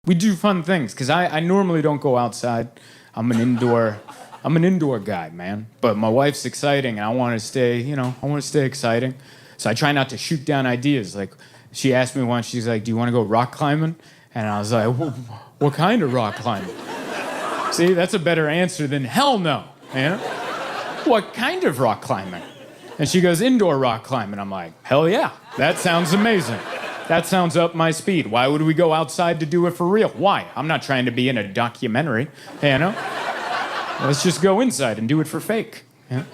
We do fun things, because I normally don't go outside. I'm an indoor guy, man. But my wife's exciting, and I want to stay exciting. So I try not to shoot down ideas. Like, she asked me once, she's like, do you want to go rock climbing? And I was like, what kind of rock climbing? See, that's a better answer than hell no, you know? What kind of rock climbing? And she goes, indoor rock climbing. I'm like, hell yeah, that sounds amazing. That sounds up my speed. Why would we go outside to do it for real? Why? I'm not trying to be in a documentary, you know? Let's just go inside and do it for fake. You know?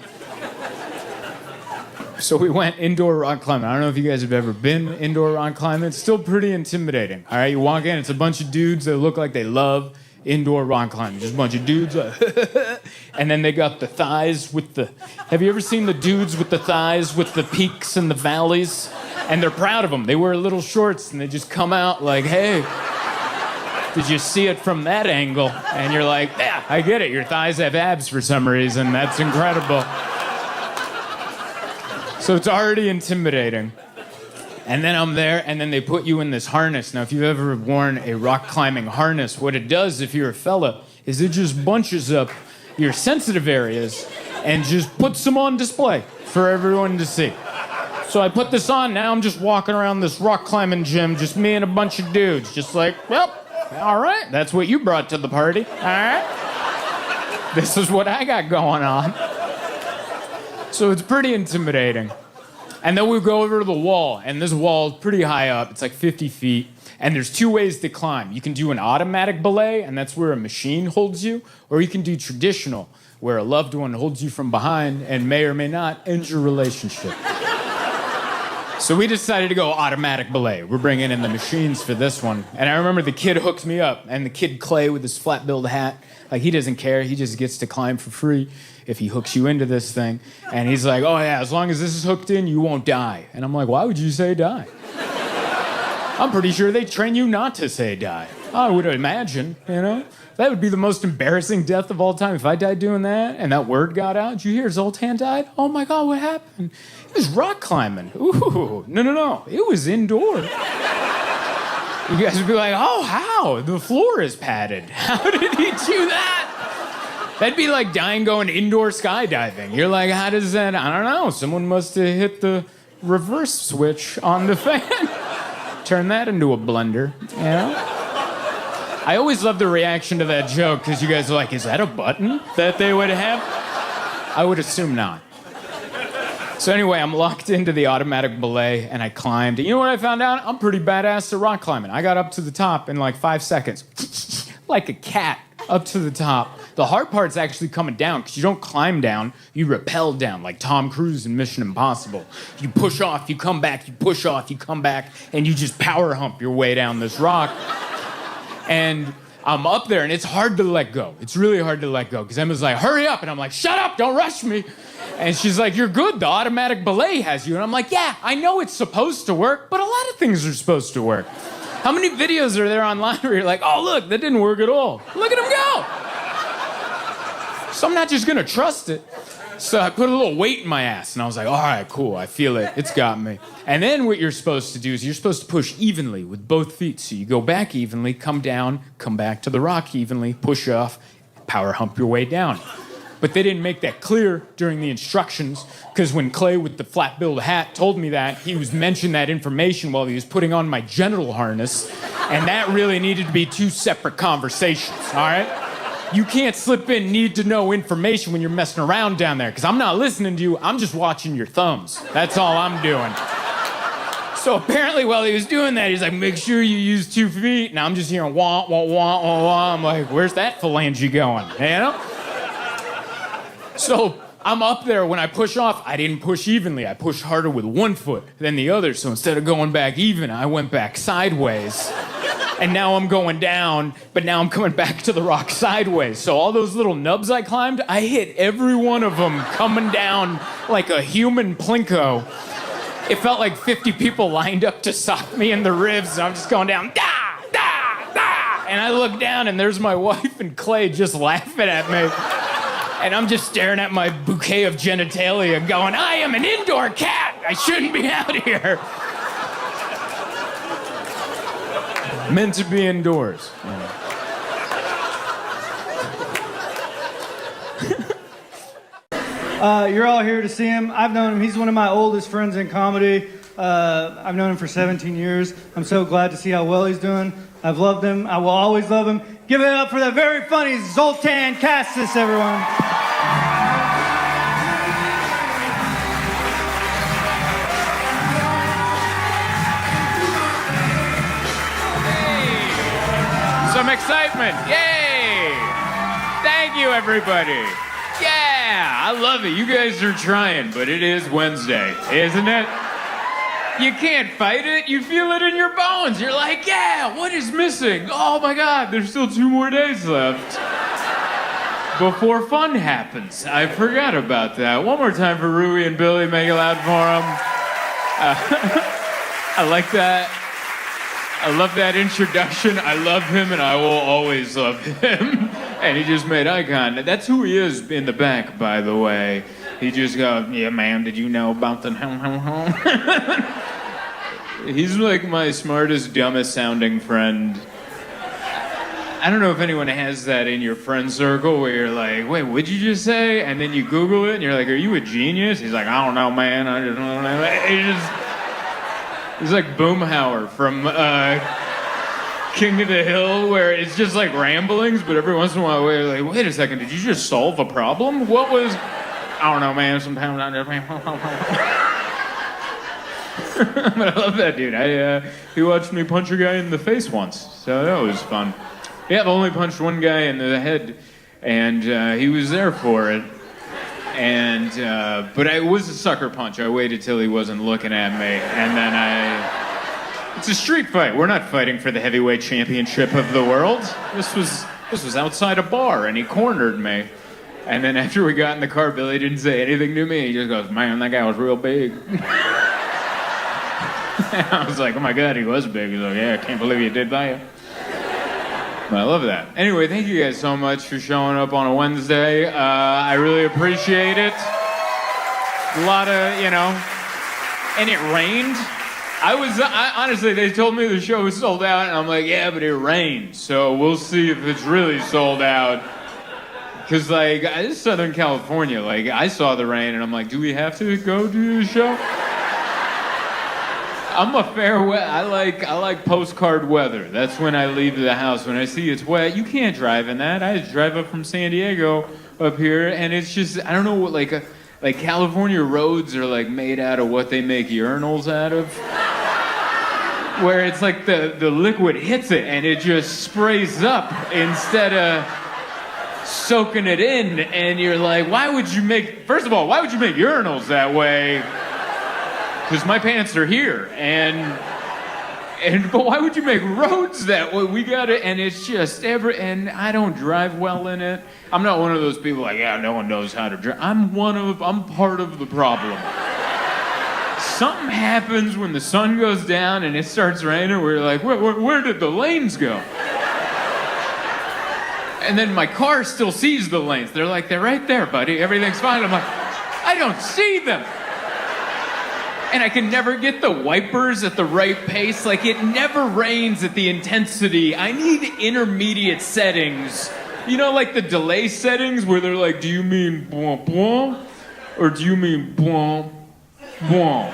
So we went indoor rock climbing. I don't know if you guys have ever been indoor rock climbing. It's still pretty intimidating. All right, you walk in, it's a bunch of dudes that look like they love indoor rock climbing. Just a bunch of dudes. And then they got the thighs with the... Have you ever seen the dudes with the thighs with the peaks and the valleys? And they're proud of them. They wear little shorts and they just come out like, hey, did you see it from that angle? And you're like, yeah, I get it. Your thighs have abs for some reason. That's incredible. So it's already intimidating. And then I'm there, and then they put you in this harness. Now, if you've ever worn a rock climbing harness, what it does, if you're a fella, is it just bunches up your sensitive areas and just puts them on display for everyone to see. So I put this on, now I'm just walking around this rock climbing gym, just me and a bunch of dudes, just like, well, all right, that's what you brought to the party, all right? This is what I got going on. So it's pretty intimidating. And then we go over to the wall, and this wall is pretty high up. It's like 50 feet. And there's two ways to climb. You can do an automatic belay, and that's where a machine holds you, or you can do traditional, where a loved one holds you from behind and may or may not end your relationship. So we decided to go automatic belay. We're bringing in the machines for this one. And I remember the kid hooked me up, and the kid Clay with his flat-billed hat, like, he doesn't care. He just gets to climb for free if he hooks you into this thing. And he's like, oh yeah, as long as this is hooked in, you won't die. And I'm like, why would you say die? I'm pretty sure they train you not to say die. I would imagine, you know? That would be the most embarrassing death of all time. If I died doing that and that word got out, did you hear Zoltan died? Oh my God, what happened? He was rock climbing. Ooh, no. It was indoor. You guys would be like, oh, how? The floor is padded. How did he do that? That'd be like dying going indoor skydiving. You're like, how does that? I don't know. Someone must have hit the reverse switch on the fan. Turn that into a blender, you know? I always love the reaction to that joke, because you guys are like, is that a button that they would have? I would assume not. So anyway, I'm locked into the automatic belay, and I climbed. You know what I found out? I'm pretty badass at rock climbing. I got up to the top in like 5 seconds. Like a cat, up to the top. The hard part's actually coming down, because you don't climb down, you rappel down, like Tom Cruise in Mission Impossible. You push off, you come back, you push off, you come back, and you just power hump your way down this rock. And I'm up there, and it's hard to let go. It's really hard to let go, because Emma's like, hurry up. And I'm like, shut up, don't rush me. And she's like, you're good, the automatic belay has you. And I'm like, yeah, I know it's supposed to work, but a lot of things are supposed to work. How many videos are there online where you're like, oh, look, that didn't work at all. Look at him go. So I'm not just going to trust it. So I put a little weight in my ass, and I was like, all right, cool, I feel it. It's got me. And then what you're supposed to do is you're supposed to push evenly with both feet. So you go back evenly, come down, come back to the rock evenly, push off, power hump your way down. But they didn't make that clear during the instructions, because when Clay with the flat-billed hat told me that, he was mentioning that information while he was putting on my genital harness, and that really needed to be 2 separate conversations, all right? You can't slip in need-to-know information when you're messing around down there, because I'm not listening to you, I'm just watching your thumbs. That's all I'm doing. So apparently while he was doing that, he's like, make sure you use 2 feet, and I'm just hearing wah, wah, wah, wah, wah. I'm like, where's that phalange going, you know? So I'm up there, when I push off, I didn't push evenly. I pushed harder with 1 foot than the other, so instead of going back even, I went back sideways. And now I'm going down, but now I'm coming back to the rock sideways. So all those little nubs I climbed, I hit every one of them coming down like a human plinko. It felt like 50 people lined up to sock me in the ribs, and I'm just going down, da, da, da. And I look down, and there's my wife and Clay just laughing at me. And I'm just staring at my bouquet of genitalia going, I am an indoor cat. I shouldn't be out here. Meant to be indoors. You're all here to see him. I've known him. He's one of my oldest friends in comedy. I've known him for 17 years. I'm so glad to see how well he's doing. I've loved him. I will always love him. Give it up for the very funny Zoltan Kaszas, everyone. Some excitement. Yay! Thank you, everybody. Yeah, I love it. You guys are trying, but it is Wednesday, isn't it? You can't fight it. You feel it in your bones. You're like, yeah, what is missing? Oh my God, there's still 2 more days left before fun happens. I forgot about that. One more time for Rui and Billy. Make it loud for them. I like that. I love that introduction. I love him, and I will always love him. And he just made eye contact. That's who he is in the back, by the way. He just goes, yeah, man, did you know about the home? He's like my smartest, dumbest sounding friend. I don't know if anyone has that in your friend circle where you're like, wait, what'd you just say? And then you Google it, and you're like, are you a genius? He's like, I don't know, man. I just don't know. He's like Boomhauer from King of the Hill, where it's just like ramblings, but every once in a while we're like, wait a second, did you just solve a problem? What was... I don't know, man. Sometimes I just... But I love that dude. He watched me punch a guy in the face once, so that was fun. Yeah, I've only punched one guy in the head, and he was there for it. And but it was a sucker punch. I waited till he wasn't looking at me, and then it's a street fight. We're not fighting for the heavyweight championship of the world. This was outside a bar, and he cornered me. And then after we got in the car, Billy didn't say anything to me. He just goes, man, that guy was real big. I was like, oh my God, he was big. He's like, yeah, I can't believe you did that. But I love that. Anyway, thank you guys so much for showing up on a Wednesday. I really appreciate it. A lot of, and it rained. Honestly, they told me the show was sold out, and I'm like, yeah, but it rained. So we'll see if it's really sold out. Because, it's Southern California. I saw the rain, and I'm like, do we have to go do the show? I'm a fair weather. I like postcard weather. That's when I leave the house. When I see it's wet, you can't drive in that. I just drive up from San Diego up here, and it's just, I don't know what, California roads are made out of what they make urinals out of. Where it's like the liquid hits it and it just sprays up instead of soaking it in, and you're like, first of all, why would you make urinals that way? Because my pants are here, but why would you make roads that way? We got it, and it's just and I don't drive well in it. I'm not one of those people yeah, no one knows how to drive. I'm part of the problem. Something happens when the sun goes down and it starts raining. We're like, where did the lanes go? And then my car still sees the lanes. They're like, they're right there, buddy. Everything's fine. I'm like, I don't see them. And I can never get the wipers at the right pace. It never rains at the intensity. I need intermediate settings. The delay settings where they're like, do you mean bwah bwah? Or do you mean bwah bwah?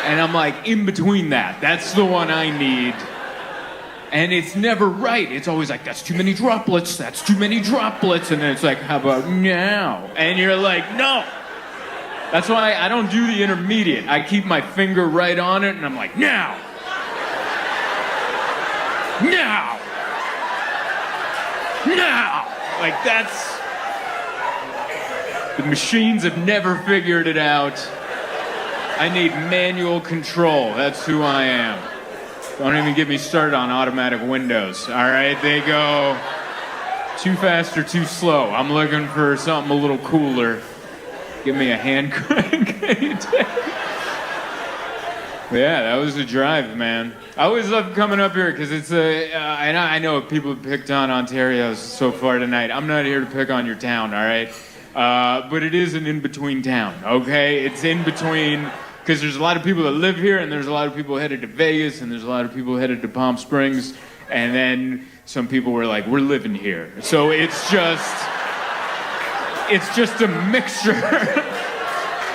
And I'm like, in between that. That's the one I need. And it's never right. It's always like, that's too many droplets. That's too many droplets. And then it's like, how about now? And you're like, no. That's why I don't do the intermediate. I keep my finger right on it, and I'm like, now! Now! Now! That's... The machines have never figured it out. I need manual control. That's who I am. Don't even get me started on automatic windows, all right? They go too fast or too slow. I'm looking for something a little cooler. Give me a hand crank. Yeah, that was a drive, man. I always love coming up here because it's I know people have picked on Ontario so far tonight. I'm not here to pick on your town, all right? But it is an in-between town, okay? It's in between because there's a lot of people that live here, and there's a lot of people headed to Vegas, and there's a lot of people headed to Palm Springs, and then some people were like, we're living here. So it's just a mixture.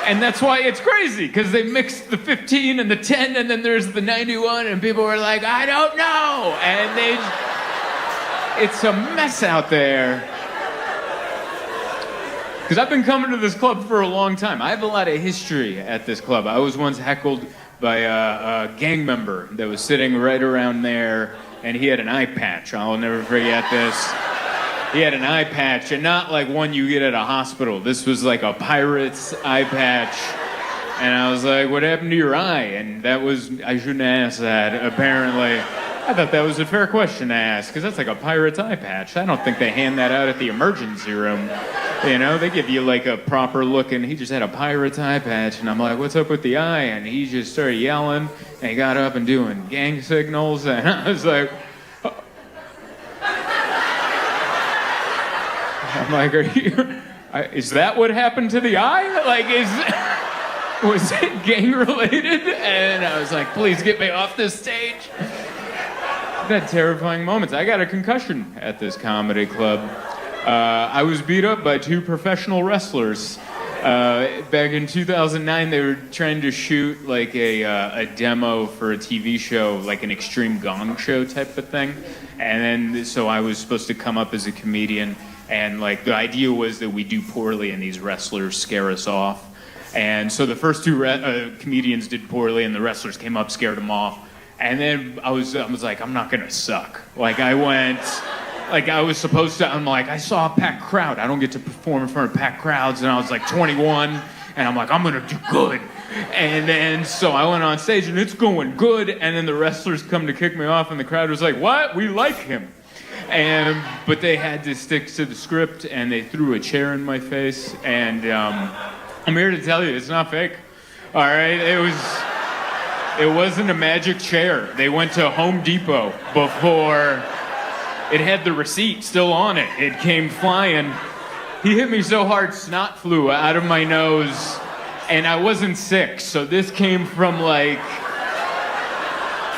And that's why it's crazy, because they mixed the 15 and the 10, and then there's the 91, and people were like, I don't know. And it's a mess out there. Because I've been coming to this club for a long time. I have a lot of history at this club. I was once heckled by a gang member that was sitting right around there, and he had an eye patch. I'll never forget this. He had an eye patch, and not like one you get at a hospital. This was like a pirate's eye patch. And I was like, what happened to your eye? And I shouldn't ask that, apparently. I thought that was a fair question to ask, because that's like a pirate's eye patch. I don't think they hand that out at the emergency room. You know, they give you like a proper look, and he just had a pirate's eye patch. And I'm like, what's up with the eye? And he just started yelling, and he got up and doing gang signals. And I was like, I'm like, is that what happened to the eye? Like, was it gang related? And I was like, please get me off this stage. I've had terrifying moments. I got a concussion at this comedy club. I was beat up by 2 professional wrestlers. Back in 2009, they were trying to shoot like a demo for a TV show, like an Extreme Gong Show type of thing. And then, so I was supposed to come up as a comedian. And like the idea was that we do poorly and these wrestlers scare us off. And so the first 2 comedians did poorly, and the wrestlers came up, scared them off. And then I was like, I'm not gonna suck. Like I was supposed to. I'm like, I saw a packed crowd. I don't get to perform in front of packed crowds. And I was like 21, and I'm like, I'm gonna do good. And then so I went on stage, and it's going good. And then the wrestlers come to kick me off, and the crowd was like, what? We like him. But they had to stick to the script, and they threw a chair in my face. And I'm here to tell you, it's not fake. All right, it wasn't a magic chair. They went to Home Depot before. It had the receipt still on it. It came flying. He hit me so hard, snot flew out of my nose, and I wasn't sick. So this came from like.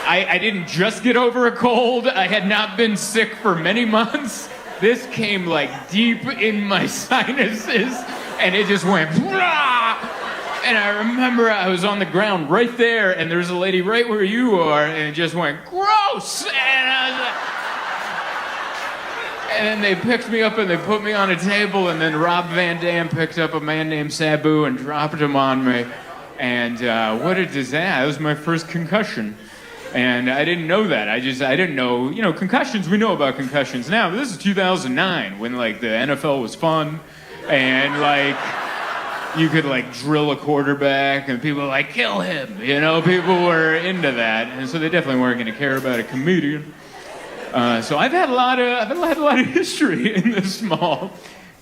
I didn't just get over a cold. I had not been sick for many months. This came like deep in my sinuses, and it just went, Rah! And I remember I was on the ground right there, and there was a lady right where you are, and it just went, gross! And then they picked me up and they put me on a table, and then Rob Van Dam picked up a man named Sabu and dropped him on me. And what a disaster. That was my first concussion. And I didn't know that. I didn't know, concussions, we know about concussions now. This is 2009 when, like, the NFL was fun and, like, you could, like, drill a quarterback and people were like, kill him. People were into that. And so they definitely weren't going to care about a comedian. So I've had a lot of history in this small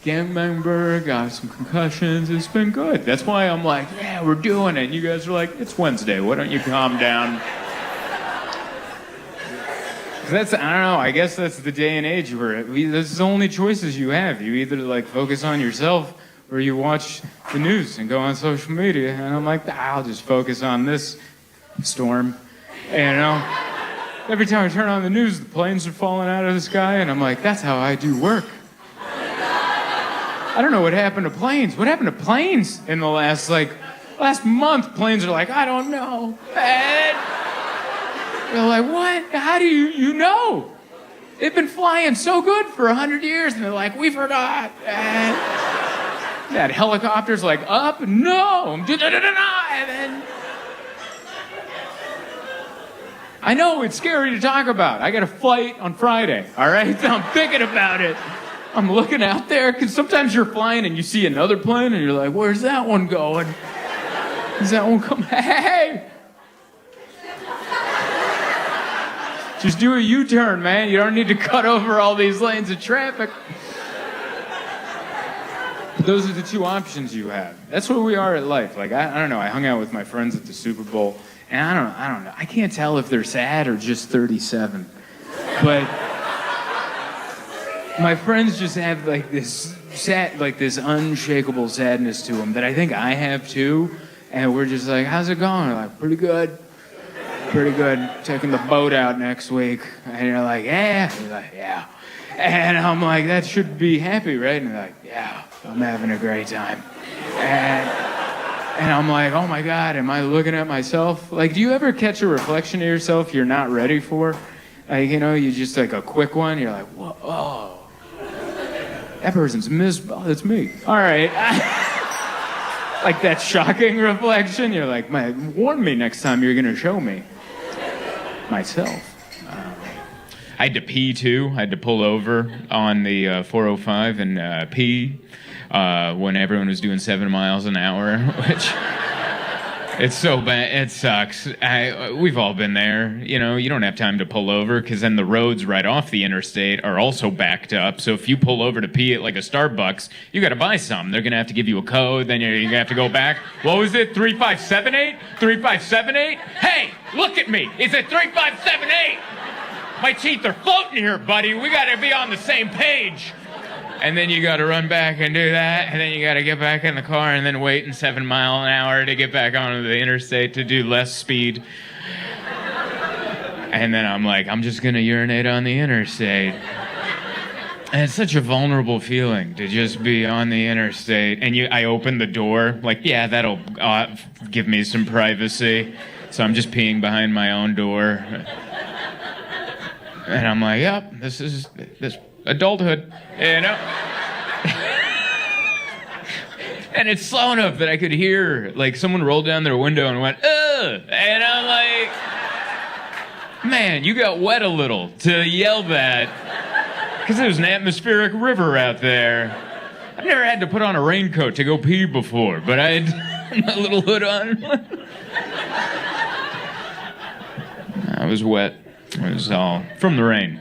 gang member, got some concussions. It's been good. That's why I'm like, yeah, we're doing it. And you guys are like, it's Wednesday. Why don't you calm down? I don't know, I guess that's the day and age where this is the only choices you have. You either like focus on yourself or you watch the news and go on social media. And I'm like, I'll just focus on this storm. Every time I turn on the news, the planes are falling out of the sky, and I'm like, that's how I do work. I don't know what happened to planes. What happened to planes in the last month? Planes are like, I don't know. And they're like, what? How do you know? They've been flying so good for 100 years, and they're like, we forgot. And that helicopter's like, up? No. And then I know it's scary to talk about. I got a flight on Friday, all right? I'm thinking about it. I'm looking out there, because sometimes you're flying and you see another plane, and you're like, where's that one going? Is that one coming? Hey! Just do a U-turn, man. You don't need to cut over all these lanes of traffic. But those are the 2 options you have. That's where we are at life. Like, I don't know. I hung out with my friends at the Super Bowl, and I don't know. I can't tell if they're sad or just 37. But my friends just have like this unshakable sadness to them that I think I have too. And we're just like, how's it going? We're like, pretty good. Pretty good. Taking the boat out next week. And you're like, yeah. He's like, yeah. And I'm like, that should be happy, right? And they're like, yeah, I'm having a great time. And I'm like, oh my God, am I looking at myself? Like, do you ever catch a reflection of yourself you're not ready for? Like, you know, you just like a quick one. You're like, whoa, oh, that person's oh, that's me. All right. Like that shocking reflection. You're like, man, warn me next time you're going to show me myself. I had to pee too. I had to pull over on the 405 and pee when everyone was doing 7 miles an hour, which it's so bad. It sucks. We've all been there. You know, you don't have time to pull over because then the roads right off the interstate are also backed up. So if you pull over to pee at like a Starbucks, you got to buy some. They're going to have to give you a code. Then you're going to have to go back. What was it? 3578? 3578? Hey, look at me. Is it 3578? My teeth are floating here, buddy. We got to be on the same page. And then you got to run back and do that. And then you got to get back in the car and then wait in 7 mile an hour to get back onto the interstate to do less speed. And then I'm like, I'm just going to urinate on the interstate. And it's such a vulnerable feeling to just be on the interstate. And I open the door, like, yeah, that'll give me some privacy. So I'm just peeing behind my own door. And I'm like, yep, this adulthood, you know? And it's slow enough that I could hear, like, someone rolled down their window and went, ugh! And I'm like, man, you got wet a little to yell that. Because there's an atmospheric river out there. I've never had to put on a raincoat to go pee before, but I had my little hood on. I was wet. It was all from the rain.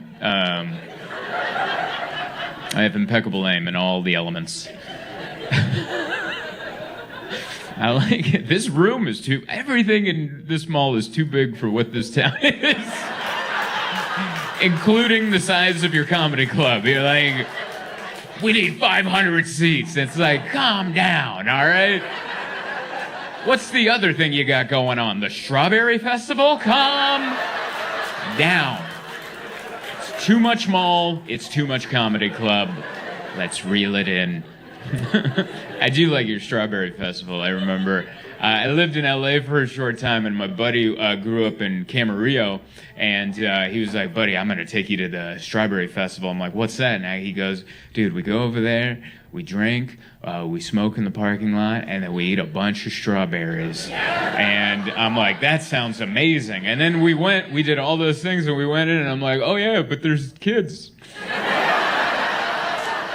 I have impeccable aim in all the elements. I like it. This room is everything in this mall is too big for what this town is. Including the size of your comedy club. You're like, we need 500 seats. It's like, calm down, all right? What's the other thing you got going on? The Strawberry Festival? Calm down. It's too much mall. It's too much comedy club. Let's reel it in. I do like your Strawberry Festival. I remember I lived in LA for a short time, and my buddy grew up in Camarillo, and he was like, buddy, I'm going to take you to the Strawberry Festival. I'm like, what's that? And he goes, dude, we go over there, we drink, we smoke in the parking lot, and then we eat a bunch of strawberries. And I'm like, that sounds amazing. And then we did all those things, and we went in, and I'm like, oh yeah, but there's kids.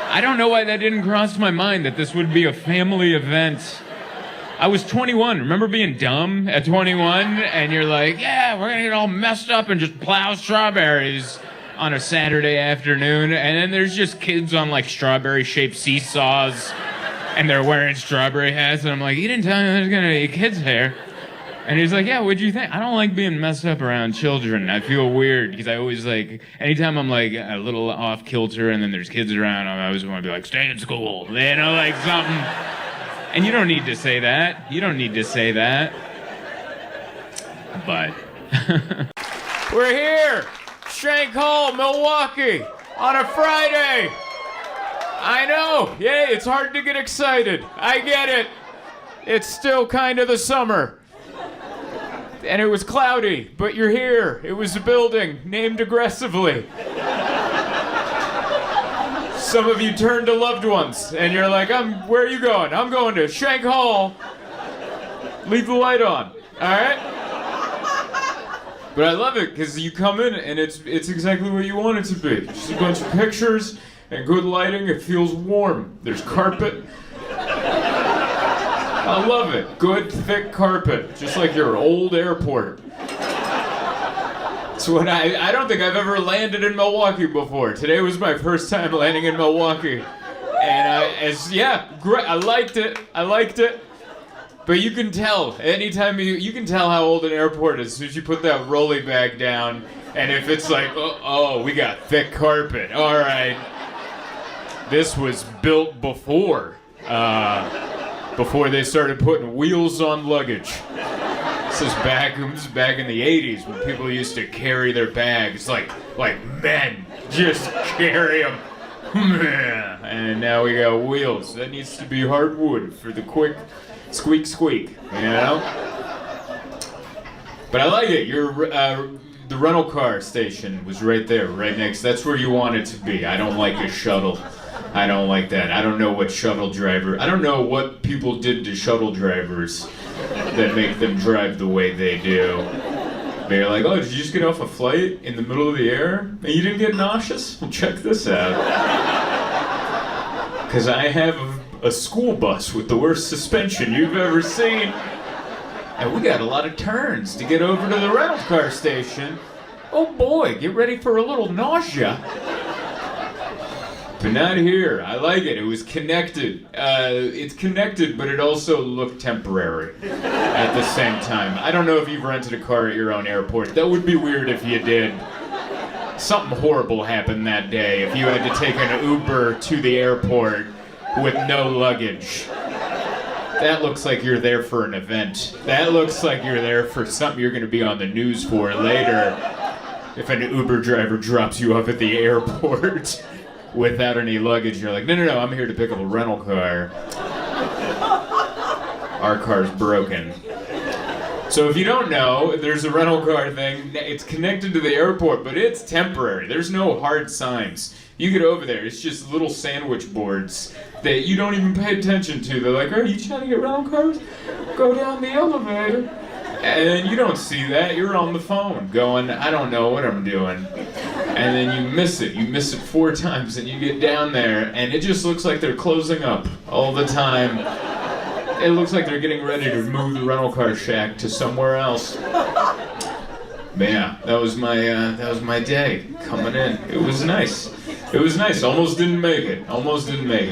I don't know why that didn't cross my mind, that this would be a family event. I was 21. Remember being dumb at 21? And you're like, yeah, we're going to get all messed up and just plow strawberries on a Saturday afternoon. And then there's just kids on like strawberry-shaped seesaws. And they're wearing strawberry hats. And I'm like, you didn't tell me there's going to be kids here. And he's like, yeah, what'd you think? I don't like being messed up around children. I feel weird because I always like, anytime I'm like a little off kilter and then there's kids around, I always want to be like, stay in school. You know, like something. And you don't need to say that. You don't need to say that. But we're here, Shank Hall, Milwaukee, on a Friday. I know. Yay, it's hard to get excited. I get it. It's still kind of the summer. And it was cloudy, but you're here. It was a building named aggressively. Some of you turned to loved ones, and you're like, where are you going? I'm going to Shank Hall. Leave the light on, all right? But I love it, because you come in, and it's exactly what you want it to be. Just a bunch of pictures and good lighting. It feels warm. There's carpet. I love it. Good, thick carpet, just like your old airport. So I don't think I've ever landed in Milwaukee before. Today was my first time landing in Milwaukee. And great. I liked it. But you can tell, anytime you can tell how old an airport is as soon as you put that rolly bag down. And if it's like, oh, we got thick carpet. All right. This was built before. before they started putting wheels on luggage. This is back in the 80s when people used to carry their bags like men, just carry them. And now we got wheels. That needs to be hardwood for the quick squeak squeak, you know? But I like it. The rental car station was right there, right next. That's where you want it to be. I don't like a shuttle. I don't like that. I don't know what I don't know what people did to shuttle drivers that make them drive the way they do. They're like, oh, did you just get off a flight in the middle of the air and you didn't get nauseous? Well, check this out. Because I have a school bus with the worst suspension you've ever seen. And we got a lot of turns to get over to the rental car station. Oh boy, get ready for a little nausea. But not here. I like it. It was connected. It's connected, but it also looked temporary at the same time. I don't know if you've rented a car at your own airport. That would be weird if you did. Something horrible happened that day if you had to take an Uber to the airport with no luggage. That looks like you're there for an event. That looks like you're there for something you're going to be on the news for later. If an Uber driver drops you off at the airport without any luggage, you're like, no, I'm here to pick up a rental car. Our car's broken. So if you don't know, there's a rental car thing. It's connected to the airport, but it's temporary. There's no hard signs. You get over there, it's just little sandwich boards that you don't even pay attention to. They're like, are you trying to get rental cars? Go down the elevator. And you don't see that. You're on the phone going, I don't know what I'm doing. And then you miss it. You miss it 4 times and you get down there and it just looks like they're closing up all the time. It looks like they're getting ready to move the rental car shack to somewhere else. But yeah, that was my day coming in. It was nice. It was nice. Almost didn't make it.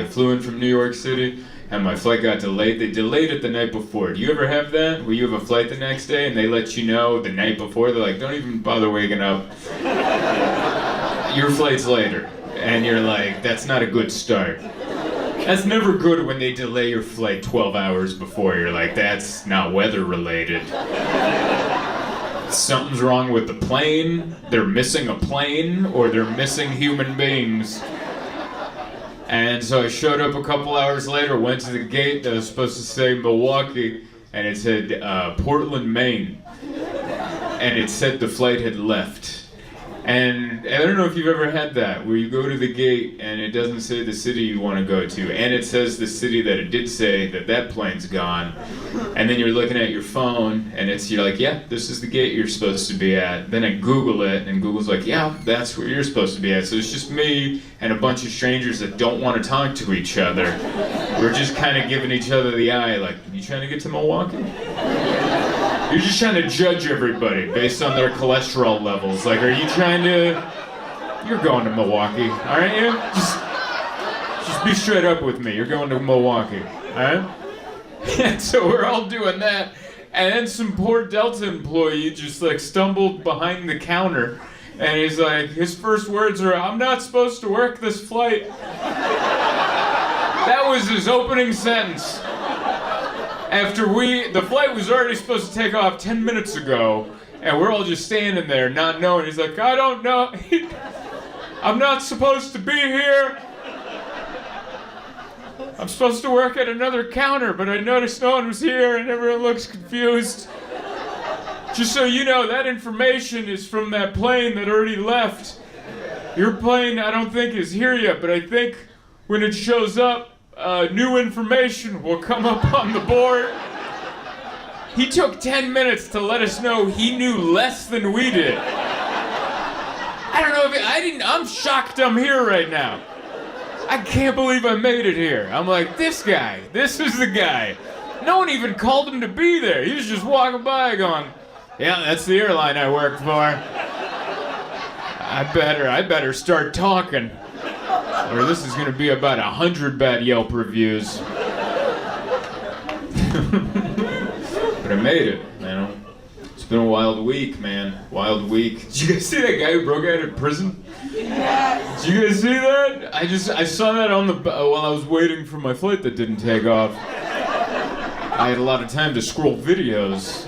Flew in from New York City. And my flight got delayed. They delayed it the night before. Do you ever have that? Where you have a flight the next day and they let you know the night before? They're like, don't even bother waking up. Your flight's later. And you're like, that's not a good start. That's never good when they delay your flight 12 hours before. You're like, that's not weather related. Something's wrong with the plane. They're missing a plane or they're missing human beings. And so I showed up a couple hours later, went to the gate that was supposed to say Milwaukee, and it said Portland, Maine. And it said the flight had left. And I don't know if you've ever had that, where you go to the gate and it doesn't say the city you want to go to, and it says the city that it did say that plane's gone. And then you're looking at your phone, and you're like, yeah, this is the gate you're supposed to be at. Then I Google it, and Google's like, yeah, that's where you're supposed to be at. So it's just me and a bunch of strangers that don't want to talk to each other. We're just kind of giving each other the eye, like, you trying to get to Milwaukee? You're just trying to judge everybody based on their cholesterol levels. Like, are you trying to... You're going to Milwaukee, aren't you? Just be straight up with me. You're going to Milwaukee, alright? And so we're all doing that. And then some poor Delta employee just, like, stumbled behind the counter. And he's like, his first words are, I'm not supposed to work this flight. That was his opening sentence. After the flight was already supposed to take off 10 minutes ago, and we're all just standing there not knowing. He's like, I don't know. I'm not supposed to be here. I'm supposed to work at another counter, but I noticed no one was here and everyone looks confused. Just so you know, that information is from that plane that already left. Your plane, I don't think, is here yet, but I think when it shows up, new information will come up on the board. He took 10 minutes to let us know he knew less than we did. I don't know if I'm shocked I'm here right now. I can't believe I made it here. I'm like, this is the guy. No one even called him to be there. He was just walking by going, yeah, that's the airline I work for. I better start talking. Or this is going to be about 100 bad Yelp reviews. But I made it, you know. It's been a wild week, man. Wild week. Did you guys see that guy who broke out of prison? Yes. Did you guys see that? I saw that on while I was waiting for my flight that didn't take off. I had a lot of time to scroll videos.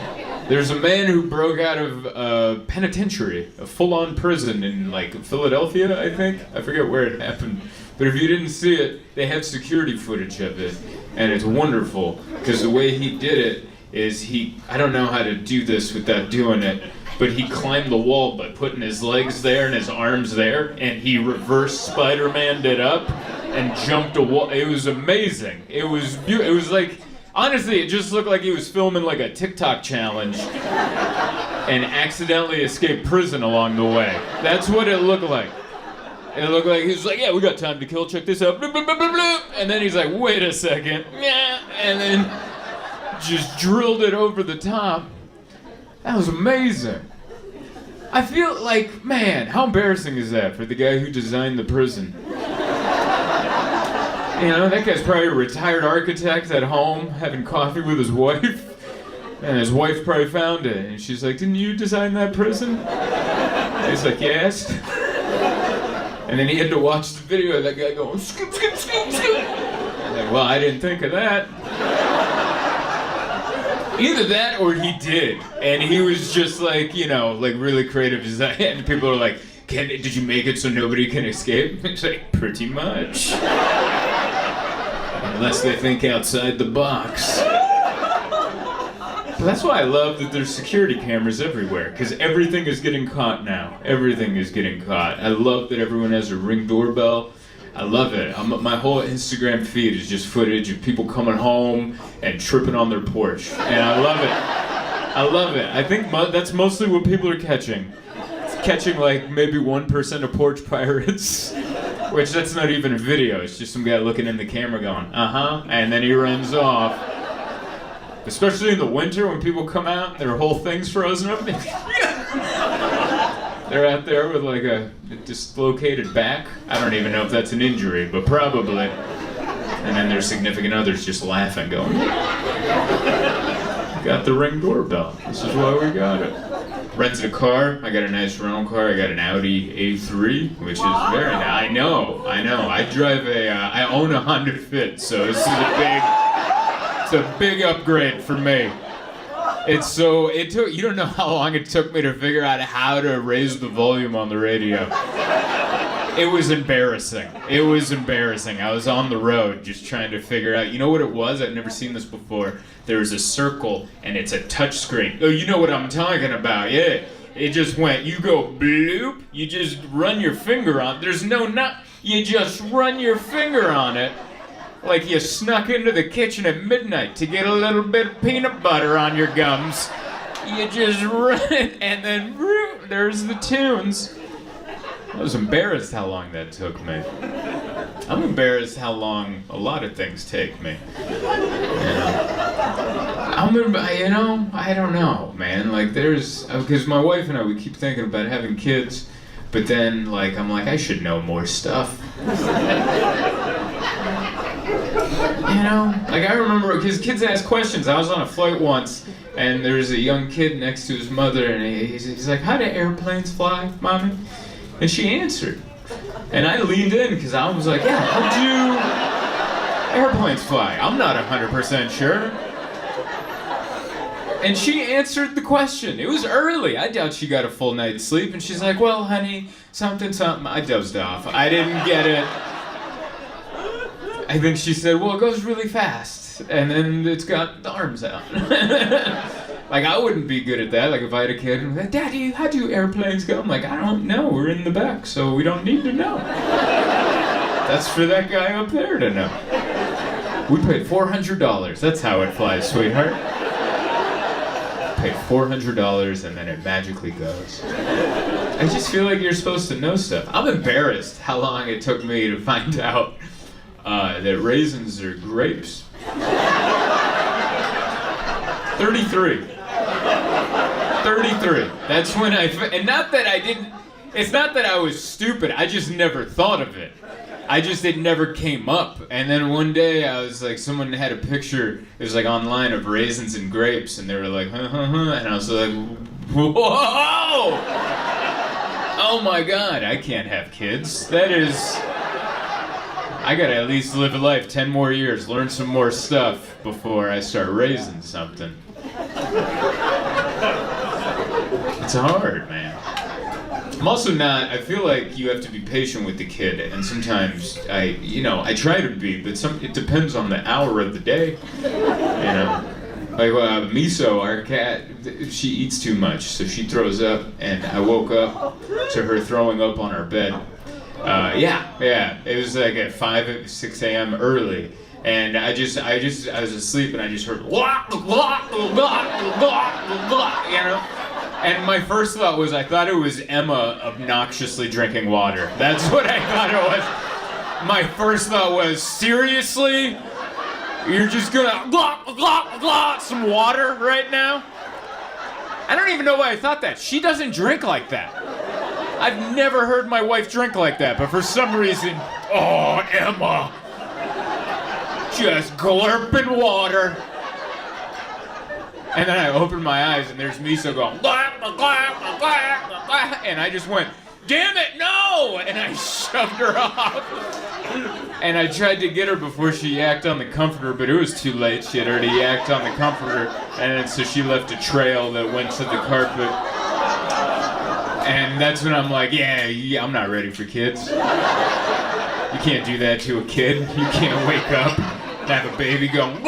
There's a man who broke out of a penitentiary, a full-on prison in like Philadelphia, I think. I forget where it happened. But if you didn't see it, they have security footage of it. And it's wonderful, because the way he did it is I don't know how to do this without doing it, but he climbed the wall by putting his legs there and his arms there, and he reverse Spider-Man'd it up and jumped a wall. It was amazing. It was beautiful. It was like, honestly, it just looked like he was filming like a TikTok challenge and accidentally escaped prison along the way. That's what it looked like. It looked like he was like, yeah, we got time to kill, check this out. And then he's like, wait a second. And then just drilled it over the top. That was amazing. I feel like, man, how embarrassing is that for the guy who designed the prison? You know, that guy's probably a retired architect at home having coffee with his wife. And his wife probably found it. And she's like, didn't you design that prison? And he's like, yes. And then he had to watch the video of that guy going, scoop, scoop, scoop, scoop. And like, well, I didn't think of that. Either that or he did. And he was just like, you know, like really creative design. And people are like, did you make it so nobody can escape? It's like, pretty much. Unless they think outside the box. But that's why I love that there's security cameras everywhere, because everything is getting caught now. Everything is getting caught. I love that everyone has a Ring doorbell. I love it. My whole Instagram feed is just footage of people coming home and tripping on their porch. And I love it. I love it. I think that's mostly what people are catching. It's catching like maybe 1% of porch pirates. Which that's not even a video. It's just some guy looking in the camera going, uh-huh, and then he runs off. Especially in the winter when people come out and their whole thing's frozen up. They're out there with like a dislocated back. I don't even know if that's an injury, but probably. And then their significant others just laughing, going, got the Ring doorbell. This is why we got it. Rented a car. I got a nice rental car. I got an Audi A3, which is very nice. I know. I drive I own a Honda Fit, so this is it's a big upgrade for me. You don't know how long it took me to figure out how to raise the volume on the radio. It was embarrassing. I was on the road just trying to figure out, you know what it was? I'd never seen this before. There was a circle and it's a touch screen. Oh, you know what I'm talking about, yeah. It just went, you go bloop, you just run your finger on, there's no nut, you just run your finger on it. Like you snuck into the kitchen at midnight to get a little bit of peanut butter on your gums. You just run it, and then there's the tunes. I was embarrassed how long that took me. I'm embarrassed how long a lot of things take me. I don't know, man. Like because my wife and I, we keep thinking about having kids, but then I'm like, I should know more stuff. I remember, because kids ask questions. I was on a flight once, and there's a young kid next to his mother, and he's like, how do airplanes fly, Mommy? And she answered. And I leaned in, because I was like, yeah, how do airplanes fly? I'm not 100% sure. And she answered the question. It was early. I doubt she got a full night's sleep, and she's like, well, honey, something. I dozed off. I didn't get it. I think she said, well, it goes really fast, and then it's got the arms out. I wouldn't be good at that. If I had a kid, and like, Daddy, how do airplanes go? I'm like, I don't know. We're in the back, so we don't need to know. That's for that guy up there to know. We paid $400. That's how it flies, sweetheart. Paid $400, and then it magically goes. I just feel like you're supposed to know stuff. I'm embarrassed how long it took me to find out that raisins are grapes. 33. That's when and not that I didn't, it's not that I was stupid, I just never thought of it. It never came up. And then one day I was like, someone had a picture, it was online of raisins and grapes, and they were like, huh, and I was like, whoa! Oh my God, I can't have kids. I gotta at least live a life 10 more years, learn some more stuff before I start raising something. It's hard, man. I'm also not, I feel like you have to be patient with the kid, and sometimes I try to be, but it depends on the hour of the day, Like Miso, our cat, she eats too much, so she throws up, and I woke up to her throwing up on our bed. It was like at 6 a.m. early, and I was asleep, and I just heard, And my first thought was, I thought it was Emma obnoxiously drinking water. That's what I thought it was. My first thought was, seriously? You're just gonna some water right now? I don't even know why I thought that. She doesn't drink like that. I've never heard my wife drink like that, but for some reason, oh, Emma. Just glurping water. And then I opened my eyes and there's Miso going, and I just went, damn it, no! And I shoved her off. And I tried to get her before she yacked on the comforter, but it was too late. She had already yacked on the comforter, and so she left a trail that went to the carpet. And that's when I'm like, yeah, I'm not ready for kids. You can't do that to a kid. You can't wake up and have a baby going,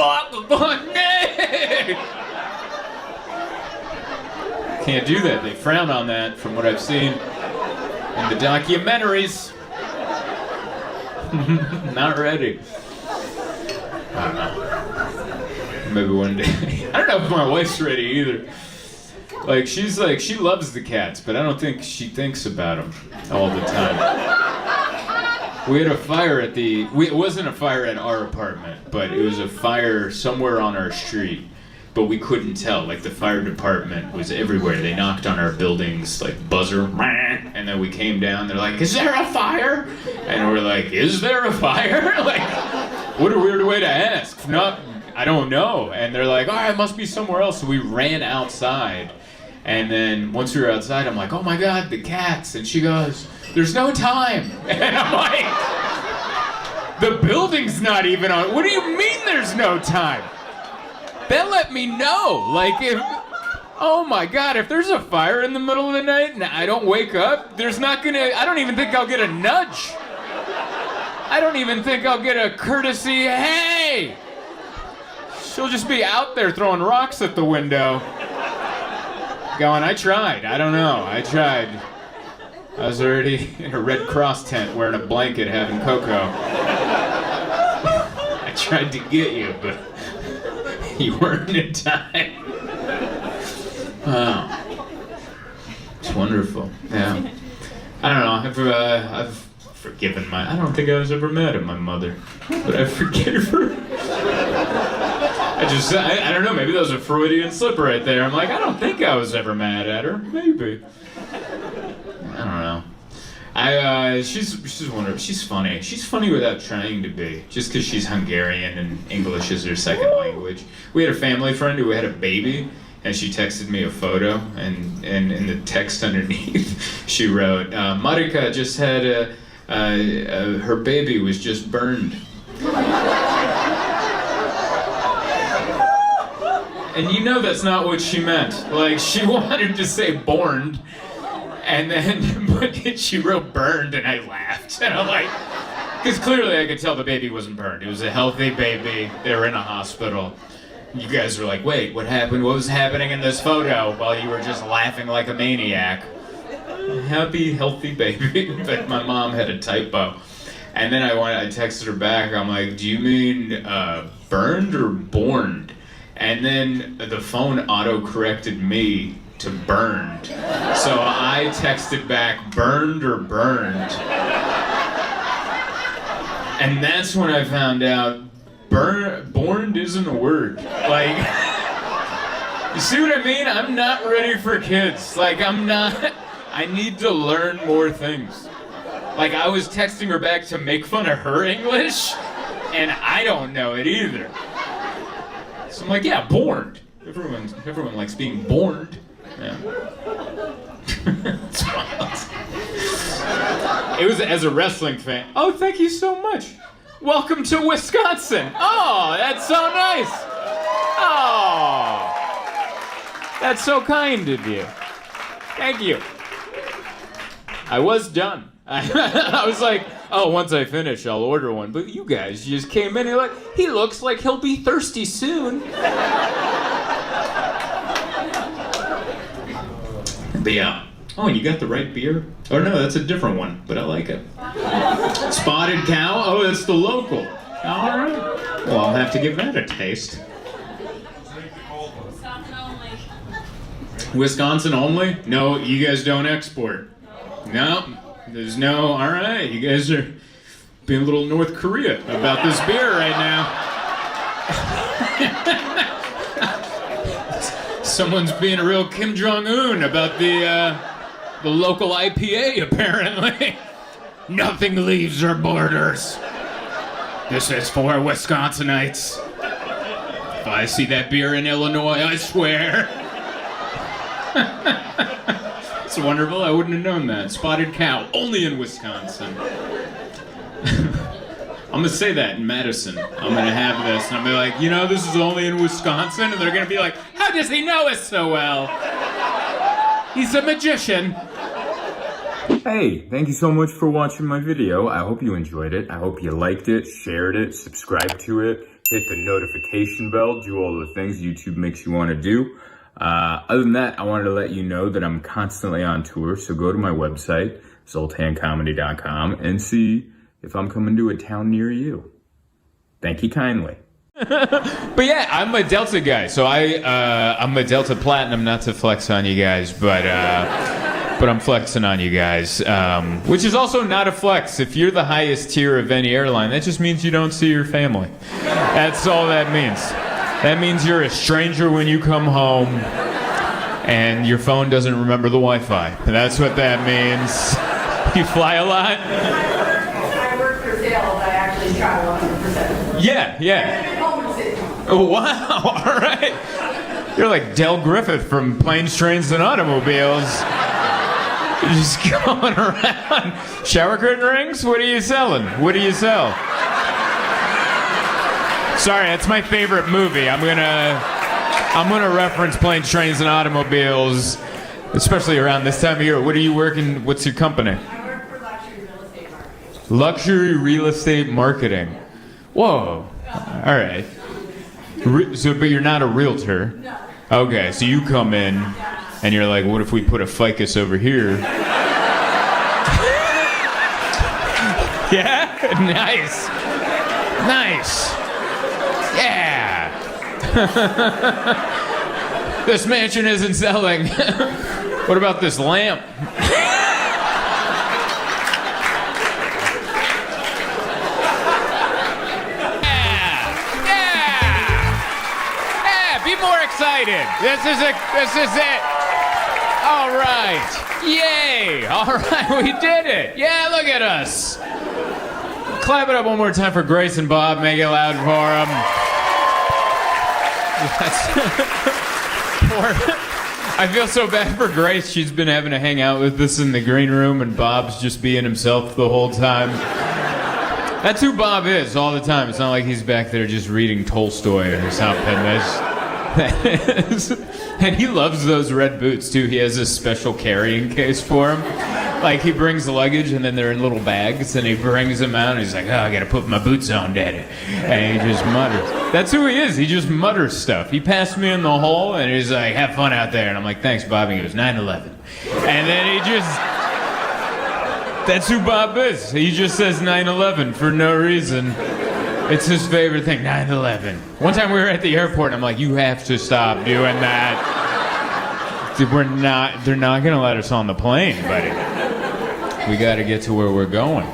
can't do that. They frown on that from what I've seen in the documentaries. Not ready. I don't know. Maybe one day. I don't know if my wife's ready either. She loves the cats, but I don't think she thinks about them all the time. We had a fire it wasn't a fire at our apartment, but it was a fire somewhere on our street. But we couldn't tell. Like, the fire department was everywhere. They knocked on our building's, buzzer. And then we came down. They're like, is there a fire? And we're like, is there a fire? What a weird way to ask. No, I don't know. And they're like, it must be somewhere else. So we ran outside. And then once we were outside, I'm like, oh my God, the cats. And she goes, there's no time. And I'm like, the building's not even on. What do you mean there's no time? They'll let me know. Oh my God, if there's a fire in the middle of the night and I don't wake up, I don't even think I'll get a nudge. I don't even think I'll get a courtesy, hey! She'll just be out there throwing rocks at the window. Going, I tried. I don't know. I tried. I was already in a Red Cross tent wearing a blanket having cocoa. I tried to get you, but you weren't in time. Wow. It's wonderful. Yeah. I don't know. I've forgiven I don't think I was ever mad at my mother, but I forgive her. I don't know, maybe that was a Freudian slip right there. I'm like, I don't think I was ever mad at her. Maybe. I don't know. She's wonderful. She's funny. She's funny without trying to be. Just because she's Hungarian and English is her second language. We had a family friend who had a baby, and she texted me a photo, and in the text underneath, she wrote, Marika just had her baby was just burned. And you know that's not what she meant. She wanted to say borned, and then, but she wrote burned, and I laughed. And I'm like, because clearly I could tell the baby wasn't burned. It was a healthy baby. They were in a hospital. You guys were like, wait, what happened? What was happening in this photo? While you were just laughing like a maniac. Happy, healthy baby. But my mom had a typo. And then I texted her back. I'm like, do you mean burned or borned? And then the phone auto-corrected me to burned. So I texted back, burned or burned? And that's when I found out borned isn't a word. You see what I mean? I'm not ready for kids. I need to learn more things. I was texting her back to make fun of her English, and I don't know it either. So I'm like, yeah, borned. Everyone likes being borned. Yeah. It's wild. It was as a wrestling fan. Oh, thank you so much. welcome to Wisconsin. Oh, that's so nice. Oh, that's so kind of you. Thank you. I was done. I was like, oh, once I finish, I'll order one. But you guys just came in and like, he looks like he'll be thirsty soon. But yeah. Oh, you got the right beer? Oh no, that's a different one, but I like it. Spotted Cow? Oh, that's the local. All right. Well, I'll have to give that a taste. Wisconsin only? No, you guys don't export. No, there's no, all right, you guys are being a little North Korea about this beer right now. Someone's being a real Kim Jong-un about the local IPA, apparently. Nothing leaves our borders. This is for Wisconsinites. If I see that beer in Illinois, I swear. It's wonderful. I wouldn't have known that. Spotted Cow, only in Wisconsin. I'm gonna say that in Madison. I'm gonna have this, and I'm gonna be like, you know, this is only in Wisconsin, and they're gonna be like, how does he know us so well? He's a magician. Hey, thank you so much for watching my video. I hope you enjoyed it. I hope you liked it, shared it, subscribed to it, hit the notification bell, do all the things YouTube makes you want to do. Other than that, I wanted to let you know that I'm constantly on tour, so go to my website, zoltancomedy.com, and see if I'm coming to a town near you. Thank you kindly. But yeah, I'm a Delta guy, so I'm a Delta Platinum, not to flex on you guys, but I'm flexing on you guys, which is also not a flex. If you're the highest tier of any airline, that just means you don't see your family. That's all that means. That means you're a stranger when you come home, and your phone doesn't remember the Wi-Fi. That's what that means. You fly a lot? I work for sales. I actually travel 100%. Yeah. Oh, wow, all right. You're like Del Griffith from Planes, Trains, and Automobiles. You're just going around. Shower curtain rings? What are you selling? What do you sell? Sorry, that's my favorite movie. I'm gonna reference Planes, Trains, and Automobiles, especially around this time of year. What are you working? What's your company? I work for luxury real estate marketing. Luxury real estate marketing. Whoa. All right. But you're not a realtor. No. Okay, so you come in and you're like, what if we put a ficus over here? Yeah? Nice. Yeah. This mansion isn't selling. What about this lamp? Yeah. Be more excited. This is it. All right. Yay. All right, we did it. Yeah, look at us. Clap it up one more time for Grace and Bob. Make it loud for them. I feel so bad for Grace. She's been having to hang out with us in the green room, and Bob's just being himself the whole time. That's who Bob is all the time. It's not like he's back there just reading Tolstoy or something. And he loves those red boots, too. He has a special carrying case for him. Like, he brings the luggage, and then they're in little bags, and he brings them out, and he's like, oh, I gotta put my boots on, Daddy. And he just mutters. That's who he is. He just mutters stuff. He passed me in the hall, and he's like, have fun out there. And I'm like, thanks, Bob. And he goes, 9/11. And then he just... That's who Bob is. He just says 9/11 for no reason. It's his favorite thing, 9/11. One time we were at the airport, and I'm like, you have to stop doing that. They're not gonna let us on the plane, buddy. We gotta get to where we're going.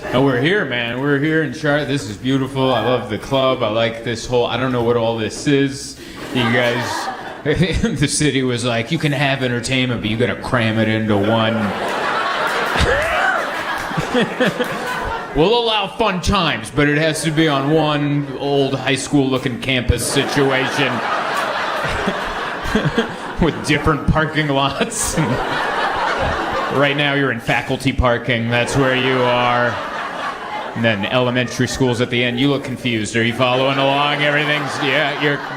And we're here, man. We're here in Charlotte. This is beautiful. I love the club. I like this whole, I don't know what all this is. You guys, the city was like, you can have entertainment, but you gotta cram it into one. We'll allow fun times, but it has to be on one old high school looking campus situation with different parking lots. Right now you're in faculty parking. That's where you are. And then elementary schools at the end. You look confused. Are you following along? Everything's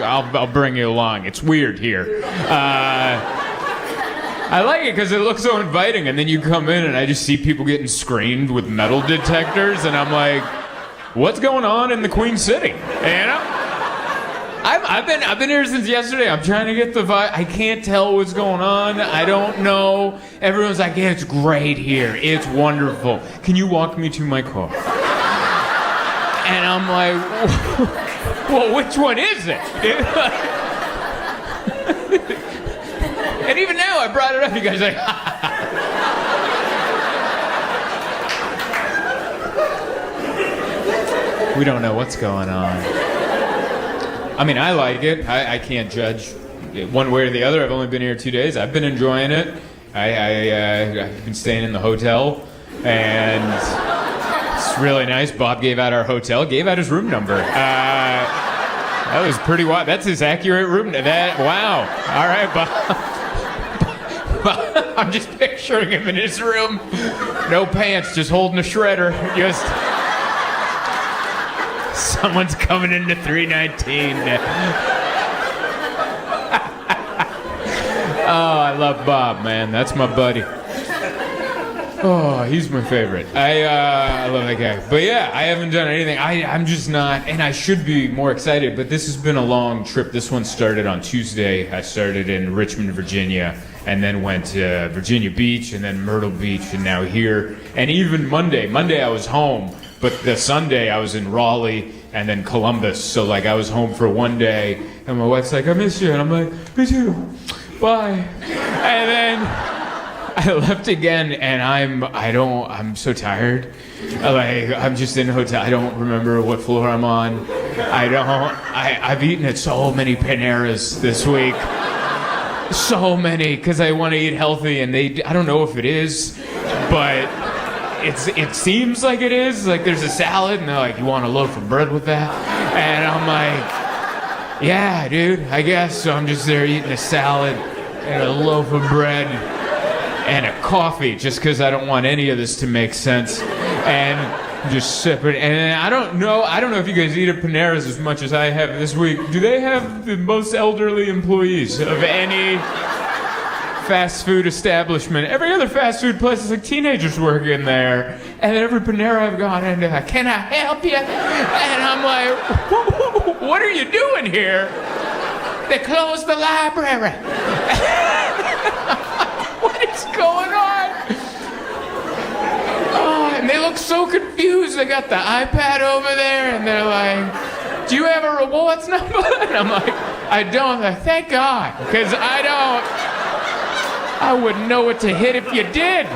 I'll bring you along. It's weird here. I like it because it looks so inviting, and then you come in and I just see people getting screened with metal detectors, and I'm like, what's going on in the Queen City? You know? I've been here since yesterday. I'm trying to get the vibe. I can't tell what's going on. I don't know. Everyone's like, yeah, it's great here. It's wonderful. Can you walk me to my car? And I'm like, well, which one is it? And even now, I brought it up. You guys are like, we don't know what's going on. I mean, I like it. I can't judge one way or the other. I've only been here 2 days. I've been enjoying it. I've been staying in the hotel, and it's really nice. Bob gave out our hotel, gave out his room number. That was pretty wild. That's his accurate room. Wow. All right, Bob. I'm just picturing him in his room. No pants, just holding a shredder. Just someone's coming into 319. Oh, I love Bob, man. That's my buddy. Oh, he's my favorite. I love that guy. But yeah, I haven't done anything. I'm just not, and I should be more excited, but this has been a long trip. This one started on Tuesday. I started in Richmond, Virginia, and then went to Virginia Beach, and then Myrtle Beach, and now here. And even Monday I was home, but the Sunday I was in Raleigh and then Columbus. So like I was home for one day, and my wife's like, I miss you. And I'm like, me too. Bye. And then I left again, and I'm so tired. I'm just in a hotel. I don't remember what floor I'm on. I've eaten at so many Paneras this week. So many, because I want to eat healthy, and I don't know if it is, but it seems like it is. Like there's a salad, and they're like, you want a loaf of bread with that? And I'm like, yeah, dude, I guess. So I'm just there eating a salad and a loaf of bread and a coffee, just because I don't want any of this to make sense, and just sipping. And I don't know if you guys eat at Panera's as much as I have this week. Do they have the most elderly employees of any fast food establishment? Every other fast food place is like teenagers work in there, and every Panera I've gone into, can I help you? And I'm like, what are you doing here? They closed the library. What is going on? Oh, and they look so confused. They got the iPad over there, and they're like, do you have a rewards number? And I'm like, I don't. Like, thank God, because I wouldn't know what to hit if you did.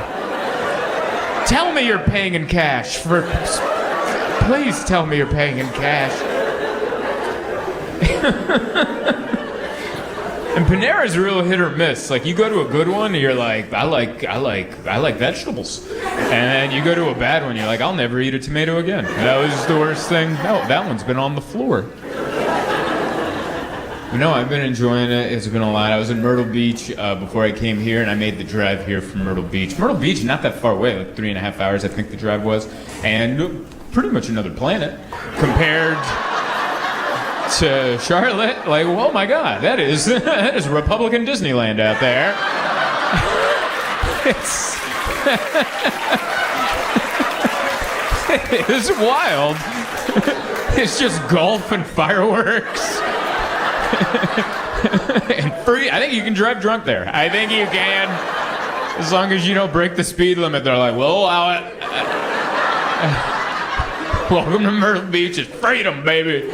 Tell me you're paying in cash. Please tell me you're paying in cash. And Panera's a real hit or miss. Like you go to a good one, and you're like, I like vegetables. And then you go to a bad one, you're like, I'll never eat a tomato again. That was the worst thing. No, that one's been on the floor. But no, I've been enjoying it. It's been a lot. I was in Myrtle Beach before I came here, and I made the drive here from Myrtle Beach. Myrtle Beach, not that far away, like 3.5 hours, I think the drive was, and pretty much another planet compared to Charlotte. Like, oh my God, that is Republican Disneyland out there. It's wild. It's just golf and fireworks. And free. I think you can drive drunk there. I think you can, as long as you don't break the speed limit. They're like, we'll allow it. Welcome to Myrtle Beach. It's freedom, baby.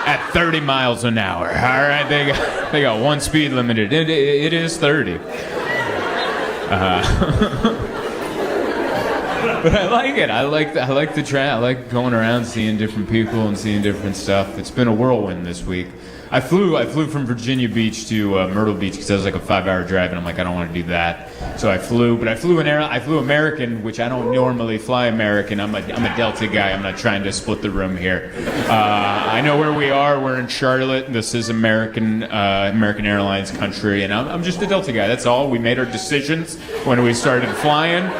At 30 miles an hour. All right, they got one speed limit. It is 30. But I like it. I like the train. I like going around, seeing different people and seeing different stuff. It's been a whirlwind this week. I flew from Virginia Beach to Myrtle Beach because it was like a 5-hour drive, and I'm like, I don't want to do that. So I flew American, which I don't normally fly American. I'm a Delta guy. I'm not trying to split the room here. I know where we are. We're in Charlotte. This is American Airlines country, and I'm just a Delta guy. That's all. We made our decisions when we started flying.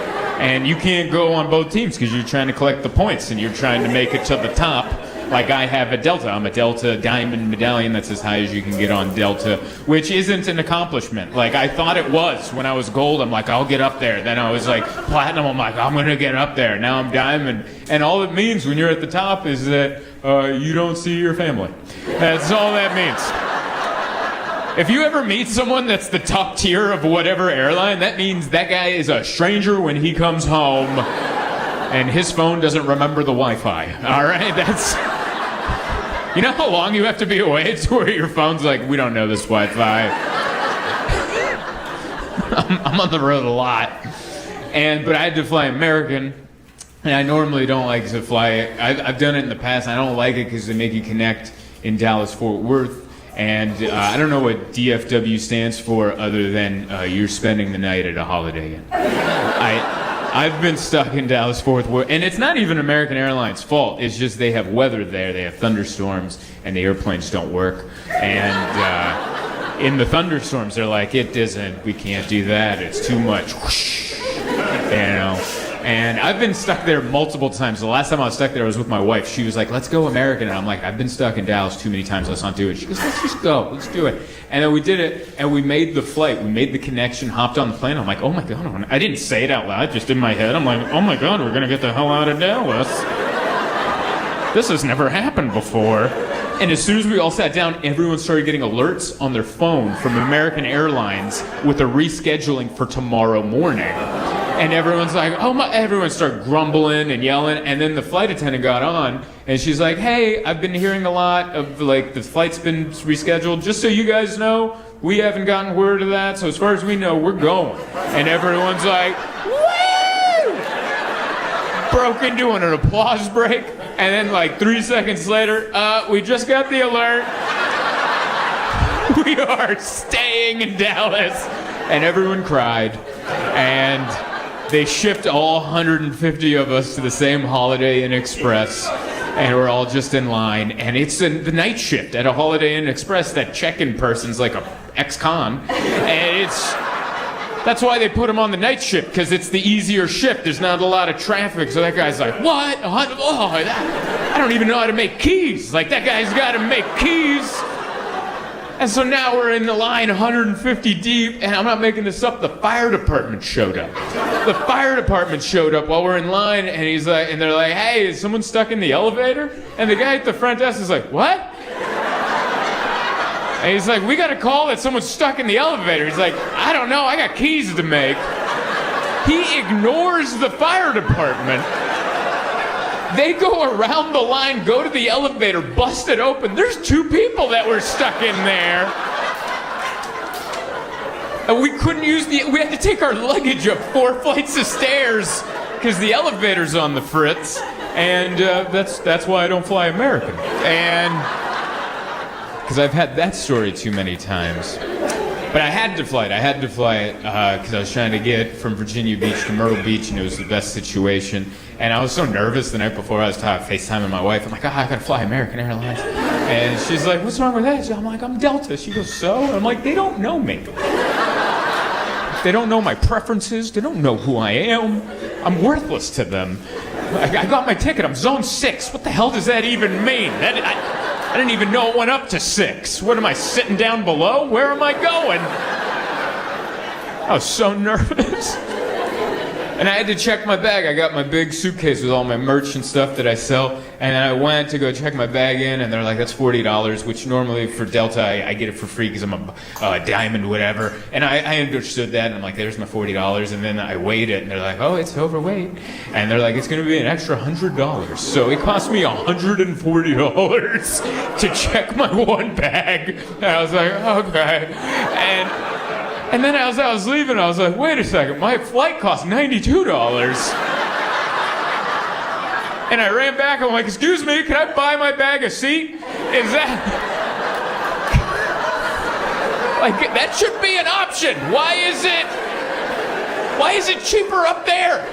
And you can't go on both teams because you're trying to collect the points and you're trying to make it to the top. Like I have a Delta. I'm a Delta Diamond Medallion. That's as high as you can get on Delta, which isn't an accomplishment. Like I thought it was when I was gold. I'm like, I'll get up there. Then I was like platinum. I'm like, I'm going to get up there. Now I'm diamond. And all it means when you're at the top is that you don't see your family. That's all that means. If you ever meet someone that's the top tier of whatever airline, that means that guy is a stranger when he comes home and his phone doesn't remember the Wi-Fi. All right? That's... You know how long you have to be away to where your phone's like, we don't know this Wi-Fi. I'm on the road a lot. But I had to fly American. And I normally don't like to fly. I've done it in the past. I don't like it because they make you connect in Dallas-Fort Worth. And I don't know what DFW stands for other than you're spending the night at a Holiday Inn. I've been stuck in Dallas-Fort Worth, and it's not even American Airlines' fault. It's just they have weather there. They have thunderstorms, and the airplanes don't work. And in the thunderstorms, they're like, it doesn't, we can't do that. It's too much. Whoosh, you know. And I've been stuck there multiple times. The last time I was stuck there, I was with my wife. She was like, let's go American. And I'm like, I've been stuck in Dallas too many times. Let's not do it. She goes, let's just go. Let's do it. And then we did it, and we made the flight. We made the connection, hopped on the plane. I'm like, oh my God. I didn't say it out loud, just in my head. I'm like, oh my God, we're going to get the hell out of Dallas. This has never happened before. And as soon as we all sat down, everyone started getting alerts on their phone from American Airlines with a rescheduling for tomorrow morning. And everyone's like, oh my, everyone started grumbling and yelling. And then the flight attendant got on and she's like, hey, I've been hearing a lot of like the flight's been rescheduled. Just so you guys know, we haven't gotten word of that. So as far as we know, we're going. And everyone's like, woo! Broke into an applause break. And then like 3 seconds later, we just got the alert. We are staying in Dallas. And everyone cried. And they shipped all 150 of us to the same Holiday Inn Express, and we're all just in line. And it's the night shift at a Holiday Inn Express. That check-in person's like a ex-con, and that's why they put him on the night shift, because it's the easier shift. There's not a lot of traffic, so that guy's like, what? Oh, I don't even know how to make keys. Like, that guy's got to make keys. And so now we're in the line 150 deep, and I'm not making this up, the fire department showed up. The fire department showed up while we're in line, and he's like, and they're like, hey, is someone stuck in the elevator? And the guy at the front desk is like, what? And he's like, we got a call that someone's stuck in the elevator. He's like, I don't know, I got keys to make. He ignores the fire department. They go around the line, go to the elevator, bust it open. There's 2 people that were stuck in there. And we couldn't we had to take our luggage up 4 flights of stairs because the elevator's on the fritz. And that's why I don't fly American. And because I've had that story too many times. But I had to fly it because I was trying to get from Virginia Beach to Myrtle Beach, and it was the best situation. And I was so nervous the night before I was FaceTiming my wife. I'm like, I gotta fly American Airlines. And she's like, what's wrong with that? I'm like, I'm Delta. She goes, so? I'm like, they don't know me. They don't know my preferences. They don't know who I am. I'm worthless to them. I got my ticket. I'm zone 6. What the hell does that even mean? I didn't even know it went up to 6. What am I, sitting down below? Where am I going? I was so nervous. And I had to check my bag. I got my big suitcase with all my merch and stuff that I sell. And then I went to go check my bag in, and they're like, that's $40, which normally for Delta, I get it for free because I'm a diamond, whatever. And I understood that, and I'm like, there's my $40. And then I weighed it, and they're like, oh, it's overweight. And they're like, it's going to be an extra $100. So it cost me $140 to check my one bag. And I was like, okay. And then as I was leaving, I was like, wait a second, my flight cost $92. And I ran back, I'm like, excuse me, can I buy my bag a seat? Is that... like, that should be an option. Why is it cheaper up there?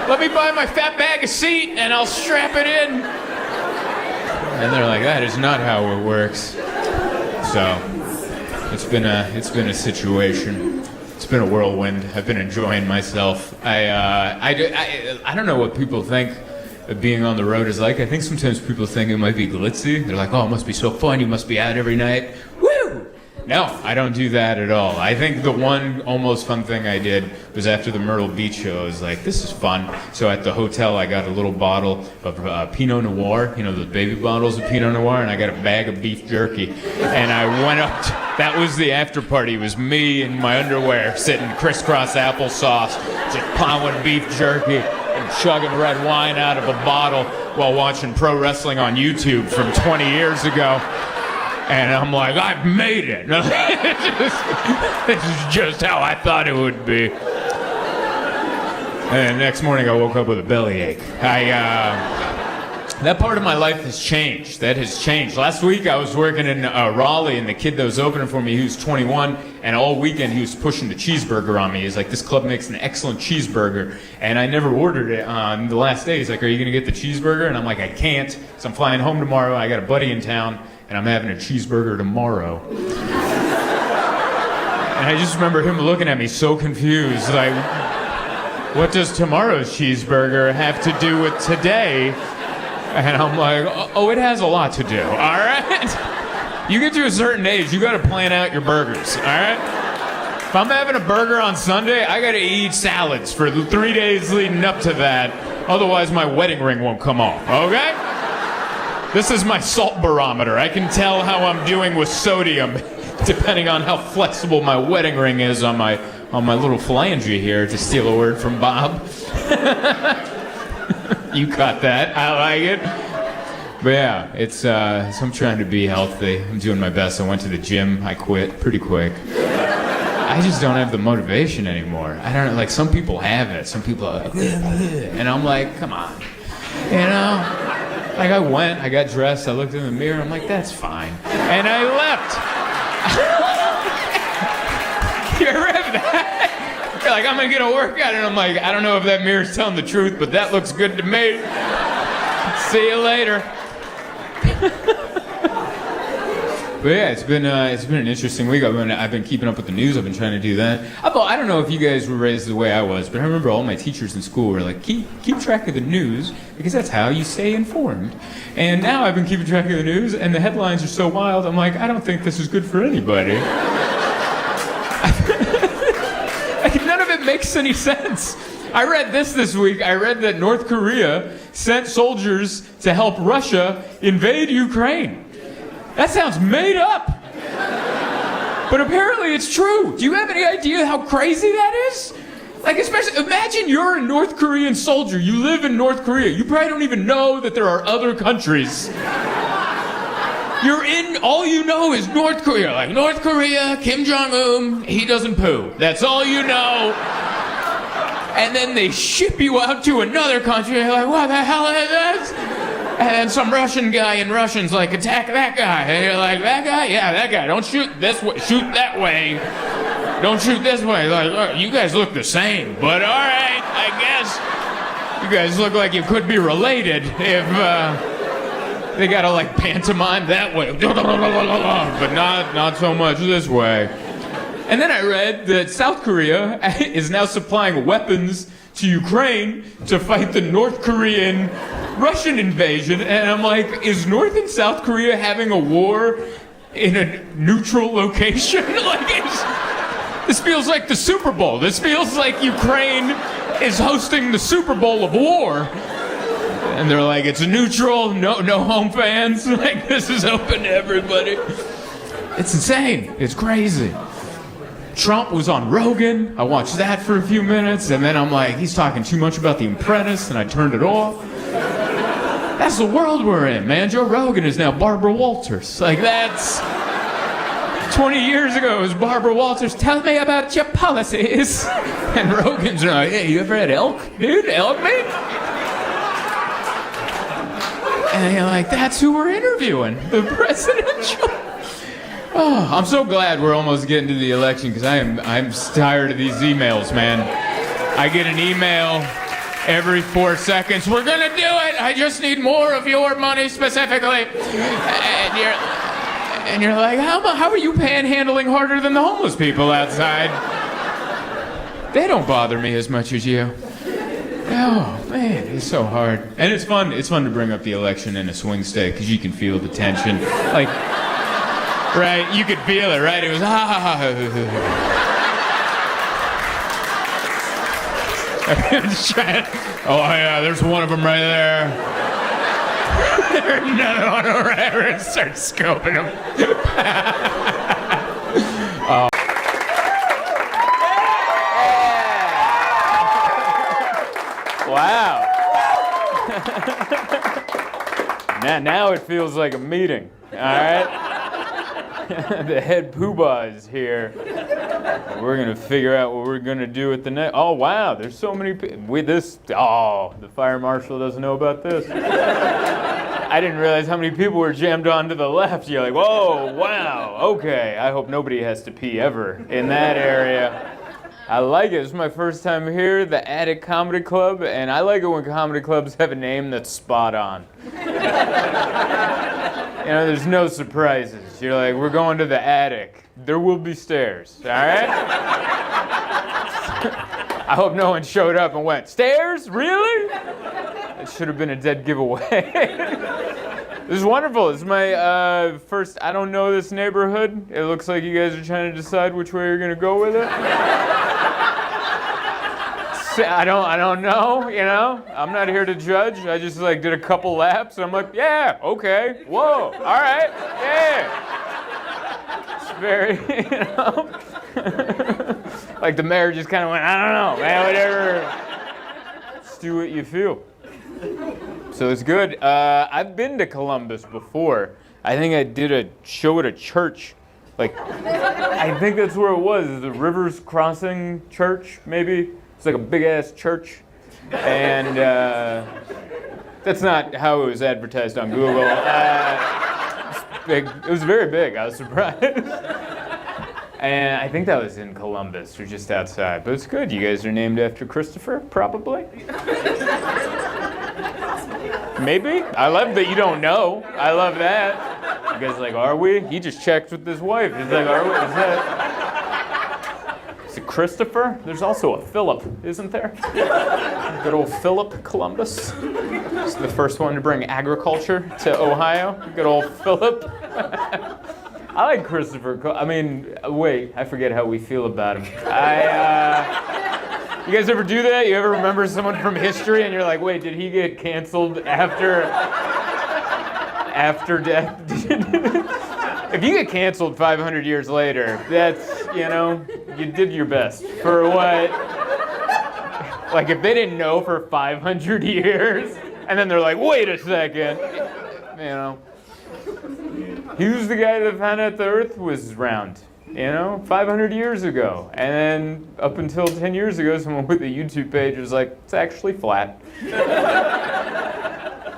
Let me buy my fat bag a seat and I'll strap it in. And they're like, that is not how it works. So... It's been a situation. It's It's been a whirlwind. I've been enjoying myself. I don't know what people think of being on the road is like. I think sometimes people think it might be glitzy. They're like, oh, it must be so fun. You must be out every night. Woo! No, I don't do that at all. I think the one almost fun thing I did was after the Myrtle Beach show. I was like, this is fun. So at the hotel, I got a little bottle of Pinot Noir, you know, the baby bottles of Pinot Noir, and I got a bag of beef jerky. And I went up to, that was the after party. It was me in my underwear sitting crisscross applesauce, just plowing beef jerky and chugging red wine out of a bottle while watching pro wrestling on YouTube from 20 years ago. And I'm like, I've made it. This is just how I thought it would be. And the next morning I woke up with a bellyache. That part of my life has changed. That has changed. Last week I was working in Raleigh, and the kid that was opening for me, he was 21, and all weekend he was pushing the cheeseburger on me. He's like, this club makes an excellent cheeseburger. And I never ordered it on the last day. He's like, are you going to get the cheeseburger? And I'm like, I can't, because I'm flying home tomorrow. I got a buddy in town, and I'm having a cheeseburger tomorrow. And I just remember him looking at me so confused, like, what does tomorrow's cheeseburger have to do with today? And I'm like, oh, it has a lot to do, all right? You get to a certain age, you gotta plan out your burgers, all right? If I'm having a burger on Sunday, I gotta eat salads for the 3 days leading up to that. Otherwise, my wedding ring won't come off, okay? This is my salt barometer. I can tell how I'm doing with sodium, depending on how flexible my wedding ring is on my little phalange here, to steal a word from Bob. You caught that. I like it. But yeah, it's so I'm trying to be healthy. I'm doing my best. I went to the gym. I quit pretty quick. I just don't have the motivation anymore. I don't know, like some people have it. Some people are like, and I'm like, come on. You know? Like I went, I got dressed, I looked in the mirror, I'm like, that's fine. And I left. You ever have that? You're like, I'm gonna get a workout, and I'm like, I don't know if that mirror's telling the truth, but that looks good to me. See you later. But yeah, it's been an interesting week. I've been keeping up with the news. I've been trying to do that. I don't know if you guys were raised the way I was, but I remember all my teachers in school were like, keep track of the news, because that's how you stay informed. And now I've been keeping track of the news, and the headlines are so wild, I'm like, I don't think this is good for anybody. None of it makes any sense. I read this week. I read that North Korea sent soldiers to help Russia invade Ukraine. That sounds made up. But apparently it's true. Do you have any idea how crazy that is? Like, especially, imagine you're a North Korean soldier. You live in North Korea. You probably don't even know that there are other countries. All you know is North Korea. Like, North Korea, Kim Jong-un, he doesn't poo. That's all you know. And then they ship you out to another country, and you're like, what the hell is this? And then some Russian guy in Russian's like, attack that guy. And you're like, that guy? Yeah, that guy. Don't shoot this way. Shoot that way. Don't shoot this way. Like, look, you guys look the same. But all right, I guess you guys look like you could be related if they gotta like pantomime that way. But not so much this way. And then I read that South Korea is now supplying weapons to Ukraine to fight the North Korean Russian invasion. And I'm like, is North and South Korea having a war in a neutral location? This feels like the Super Bowl. This feels like Ukraine is hosting the Super Bowl of war. And they're like, it's neutral, no home fans. Like, this is open to everybody. It's insane. It's crazy. Trump was on Rogan. I watched that for a few minutes, and then I'm like, he's talking too much about The Apprentice, and I turned it off. That's the world we're in, man. Joe Rogan is now Barbara Walters. Like, that's 20 years ago, it was Barbara Walters. Tell me about your policies. And Rogan's like, hey, you ever had elk? Dude, elk meat? And you're like, that's who we're interviewing. The presidential. Oh, I'm so glad we're almost getting to the election, because I'm tired of these emails, man. I get an email every 4 seconds. We're gonna do it. I just need more of your money specifically. And you're like, how are you panhandling harder than the homeless people outside? They don't bother me as much as you. Oh, man, it's so hard. And it's fun. It's fun to bring up the election in a swing state because you can feel the tension. Like, right? You could feel it, right? It was, Everyone's trying. Oh, yeah, there's one of them right there. There's another one over there. And start scoping them. Wow. now it feels like a meeting, all right? The head poobah is here. We're going to figure out what we're going to do at the next. Oh, wow, there's so many people. The fire marshal doesn't know about this. I didn't realize how many people were jammed on to the left. You're like, whoa, wow, okay. I hope nobody has to pee ever in that area. I like it. This is my first time here, the Attic Comedy Club, and I like it when comedy clubs have a name that's spot on. There's no surprises. You're like, we're going to the attic. There will be stairs, all right? I hope no one showed up and went, stairs? Really? It should have been a dead giveaway. This is wonderful. This is my first, I don't know this neighborhood. It looks like you guys are trying to decide which way you're going to go with it. I don't know, I'm not here to judge. I just did a couple laps and I'm like, yeah, okay, whoa, all right, yeah. It's very, like the mayor just kind of went, I don't know, man, whatever. Just do what you feel. So it's good. I've been to Columbus before. I think I did a show at a church. I think that's where it was, the Rivers Crossing Church, maybe. It's like a big-ass church, and that's not how it was advertised on Google. It's big. It was very big. I was surprised. And I think that was in Columbus, or just outside. But it's good. You guys are named after Christopher, probably? Maybe? I love that you don't know. I love that. You guys are like, are we? He just checked with his wife. He's like, are we? Is that... Is it Christopher? There's also a Philip, isn't there? Good old Philip Columbus. He's the first one to bring agriculture to Ohio. Good old Philip. I like Christopher. Wait, I forget how we feel about him. You guys ever do that? You ever remember someone from history and you're like, wait, did he get canceled after death? If you get canceled 500 years later, that's, you did your best. For what? If they didn't know for 500 years, and then they're like, wait a second, he was the guy that found out the earth was round, 500 years ago. And then up until 10 years ago, someone with a YouTube page was like, it's actually flat.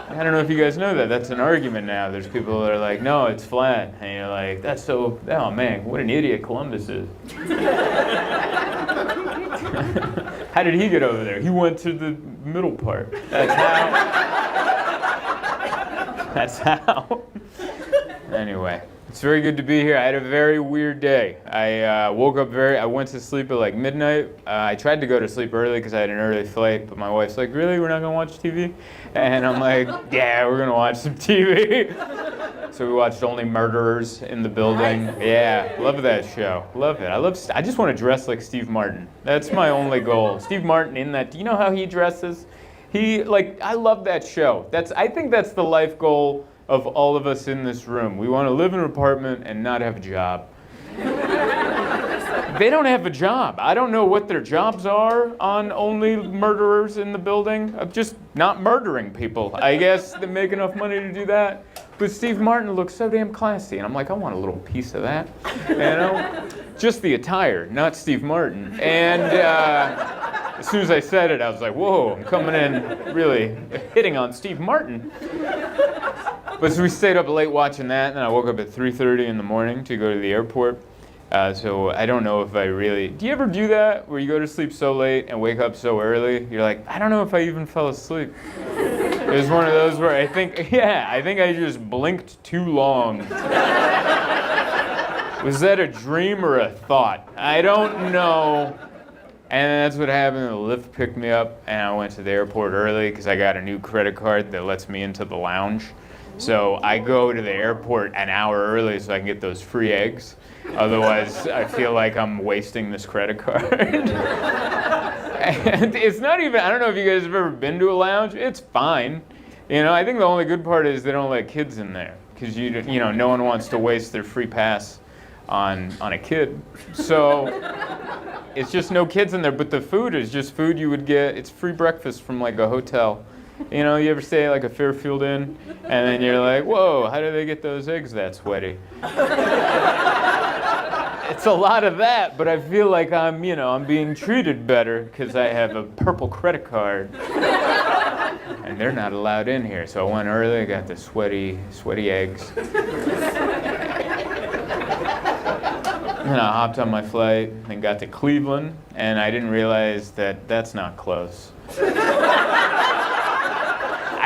I don't know if you guys know that. That's an argument now. There's people that are like, no, it's flat. And you're like, that's so, oh man, what an idiot Columbus is. How did he get over there? He went to the middle part. That's how. Anyway, it's very good to be here. I had a very weird day. I woke up I went to sleep at midnight. I tried to go to sleep early because I had an early flight, but my wife's like, really? We're not going to watch TV? And I'm like, yeah, we're going to watch some TV. So we watched Only Murderers in the Building. Nice. Yeah, love that show. Love it. I just want to dress like Steve Martin. That's my only goal. Steve Martin in that, do you know how he dresses? I love that show. I think that's the life goal of all of us in this room. We want to live in an apartment and not have a job. They don't have a job. I don't know what their jobs are on Only Murderers in the Building. Of just not murdering people. I guess they make enough money to do that. But Steve Martin looks so damn classy, and I'm like, I want a little piece of that. Just the attire, not Steve Martin. And as soon as I said it, I was like, whoa, I'm coming in really hitting on Steve Martin. But so we stayed up late watching that, and then I woke up at 3:30 in the morning to go to the airport. So I don't know if I really... Do you ever do that, where you go to sleep so late and wake up so early? You're like, I don't know if I even fell asleep. It was one of those where I think I just blinked too long. Was that a dream or a thought? I don't know. And that's what happened. The Lyft picked me up, and I went to the airport early because I got a new credit card that lets me into the lounge. So I go to the airport an hour early so I can get those free eggs. Otherwise, I feel like I'm wasting this credit card. And it's not even, I don't know if you guys have ever been to a lounge. It's fine. You know, I think the only good part is they don't let kids in there because, you know, no one wants to waste their free pass on a kid. So it's just no kids in there, but the food is just food you would get. It's free breakfast from like a hotel. You know, you ever stay at like a Fairfield Inn, and then you're like, whoa, how do they get those eggs that sweaty? It's a lot of that, but I feel like I'm being treated better because I have a purple credit card. And they're not allowed in here. So I went early, I got the sweaty eggs. And I hopped on my flight and got to Cleveland, and I didn't realize that that's not close.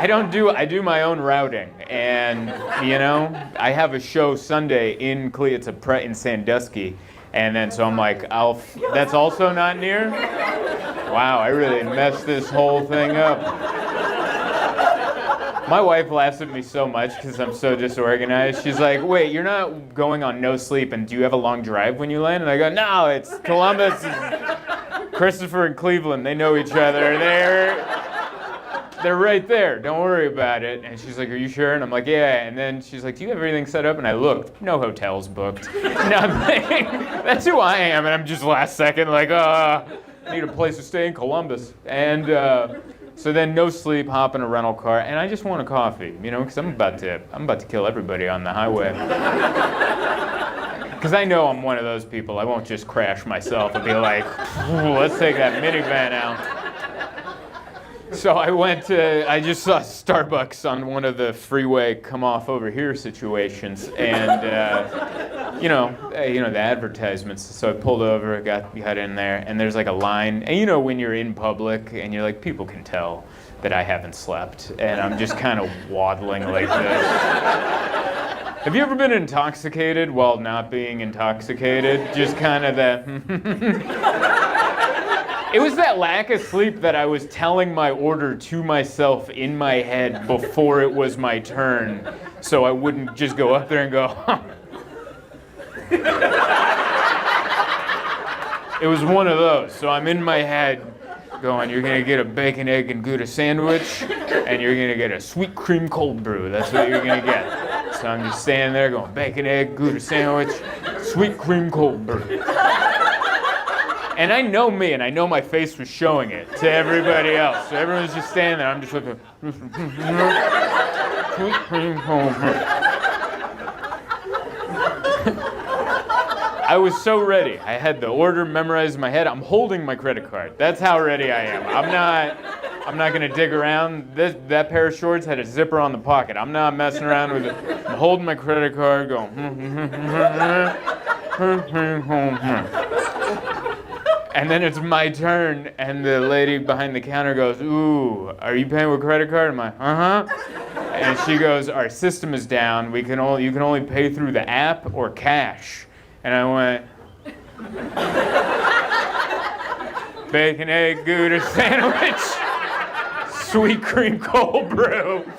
I do my own routing, and you know, I have a show Sunday in in Sandusky, and then so I'm like, that's also not near? Wow, I really messed this whole thing up. My wife laughs at me so much because I'm so disorganized. She's like, wait, you're not going on no sleep, and do you have a long drive when you land? And I go, no, it's Columbus, Christopher and Cleveland, they know each other. They're right there. Don't worry about it. And she's like, are you sure? And I'm like, yeah. And then she's like, do you have everything set up? And I looked. No hotels booked. Nothing. That's who I am. And I'm just last second like, I need a place to stay in Columbus. And so then no sleep, hop in a rental car. And I just want a coffee, you know, because I'm about to kill everybody on the highway. Because I know I'm one of those people. I won't just crash myself and be like, let's take that minivan out. So I just saw Starbucks on one of the freeway come off over here situations, and you know the advertisements. So I pulled over, got in there, and there's like a line. And you know when you're in public and you're like, people can tell that I haven't slept, and I'm just kind of waddling like this. Have you ever been intoxicated while not being intoxicated? Just kind of that. It was that lack of sleep that I was telling my order to myself in my head before it was my turn, so I wouldn't just go up there and go, It was one of those. So I'm in my head going, you're going to get a bacon, egg, and Gouda sandwich, and you're going to get a sweet cream cold brew. That's what you're going to get. So I'm just standing there going, bacon, egg, Gouda sandwich, sweet cream cold brew. And I know me, and I know my face was showing it to everybody else. So everyone's just standing there. I'm just looking. I was so ready. I had the order memorized in my head. I'm holding my credit card. That's how ready I am. I'm not gonna dig around. That pair of shorts had a zipper on the pocket. I'm not messing around with it. I'm holding my credit card, going. And then it's my turn, and the lady behind the counter goes, ooh, are you paying with credit card? I'm like, uh-huh. And she goes, our system is down. You can only pay through the app or cash. And I went, bacon, egg, Gouda sandwich, sweet cream cold brew.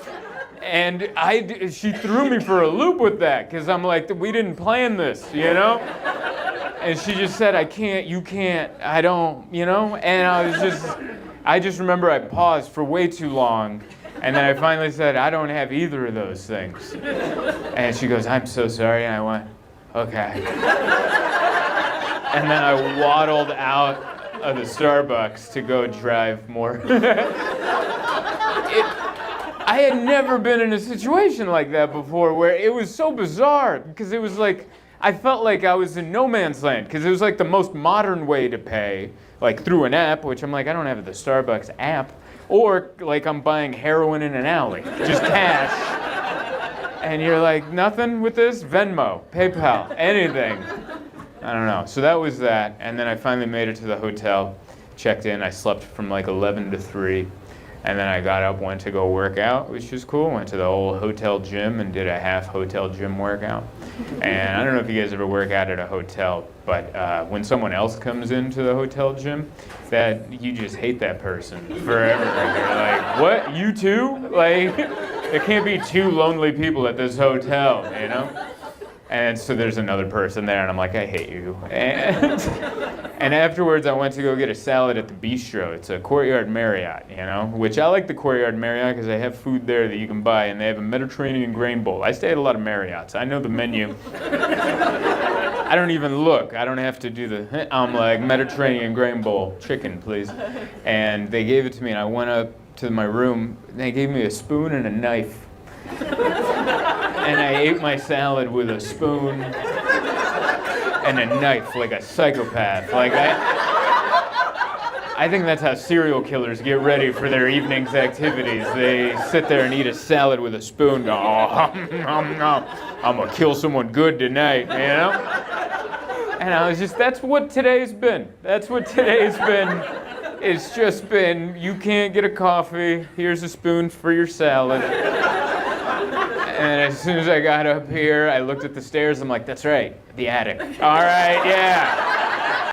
And she threw me for a loop with that, because I'm like, we didn't plan this, you know? And she just said, I can't, you can't, I don't, you know? And I just remember I paused for way too long. And then I finally said, I don't have either of those things. And she goes, I'm so sorry. And I went, okay. And then I waddled out of the Starbucks to go drive more. I had never been in a situation like that before where it was so bizarre, because it was like, I felt like I was in no man's land, because it was like the most modern way to pay, like through an app, which I'm like, I don't have the Starbucks app, or like I'm buying heroin in an alley, just cash. And you're like, nothing with this? Venmo, PayPal, anything. I don't know. So that was that, and then I finally made it to the hotel, checked in. I slept from like 11 to 3, And then I got up, went to go work out, which was cool. Went to the old hotel gym and did a half hotel gym workout. And I don't know if you guys ever work out at a hotel, but when someone else comes into the hotel gym, that you just hate that person forever. You're like, what? You too? Like, there can't be two lonely people at this hotel, you know? And so there's another person there, and I'm like, I hate you. And afterwards, I went to go get a salad at the bistro. It's a Courtyard Marriott, you know, which I like the Courtyard Marriott because they have food there that you can buy, and they have a Mediterranean grain bowl. I stay at a lot of Marriotts. I know the menu. I don't even look. I don't have to do the, I'm like, Mediterranean grain bowl, chicken, please. And they gave it to me, and I went up to my room, and they gave me a spoon and a knife. And I ate my salad with a spoon and a knife like a psychopath. Like I think that's how serial killers get ready for their evening's activities. They sit there and eat a salad with a spoon. Go, oh, I'm gonna kill someone good tonight, you know? And I was just, that's what today's been. That's what today's been. It's just been, you can't get a coffee, here's a spoon for your salad. And as soon as I got up here, I looked at the stairs, I'm like, that's right, the attic. All right, yeah.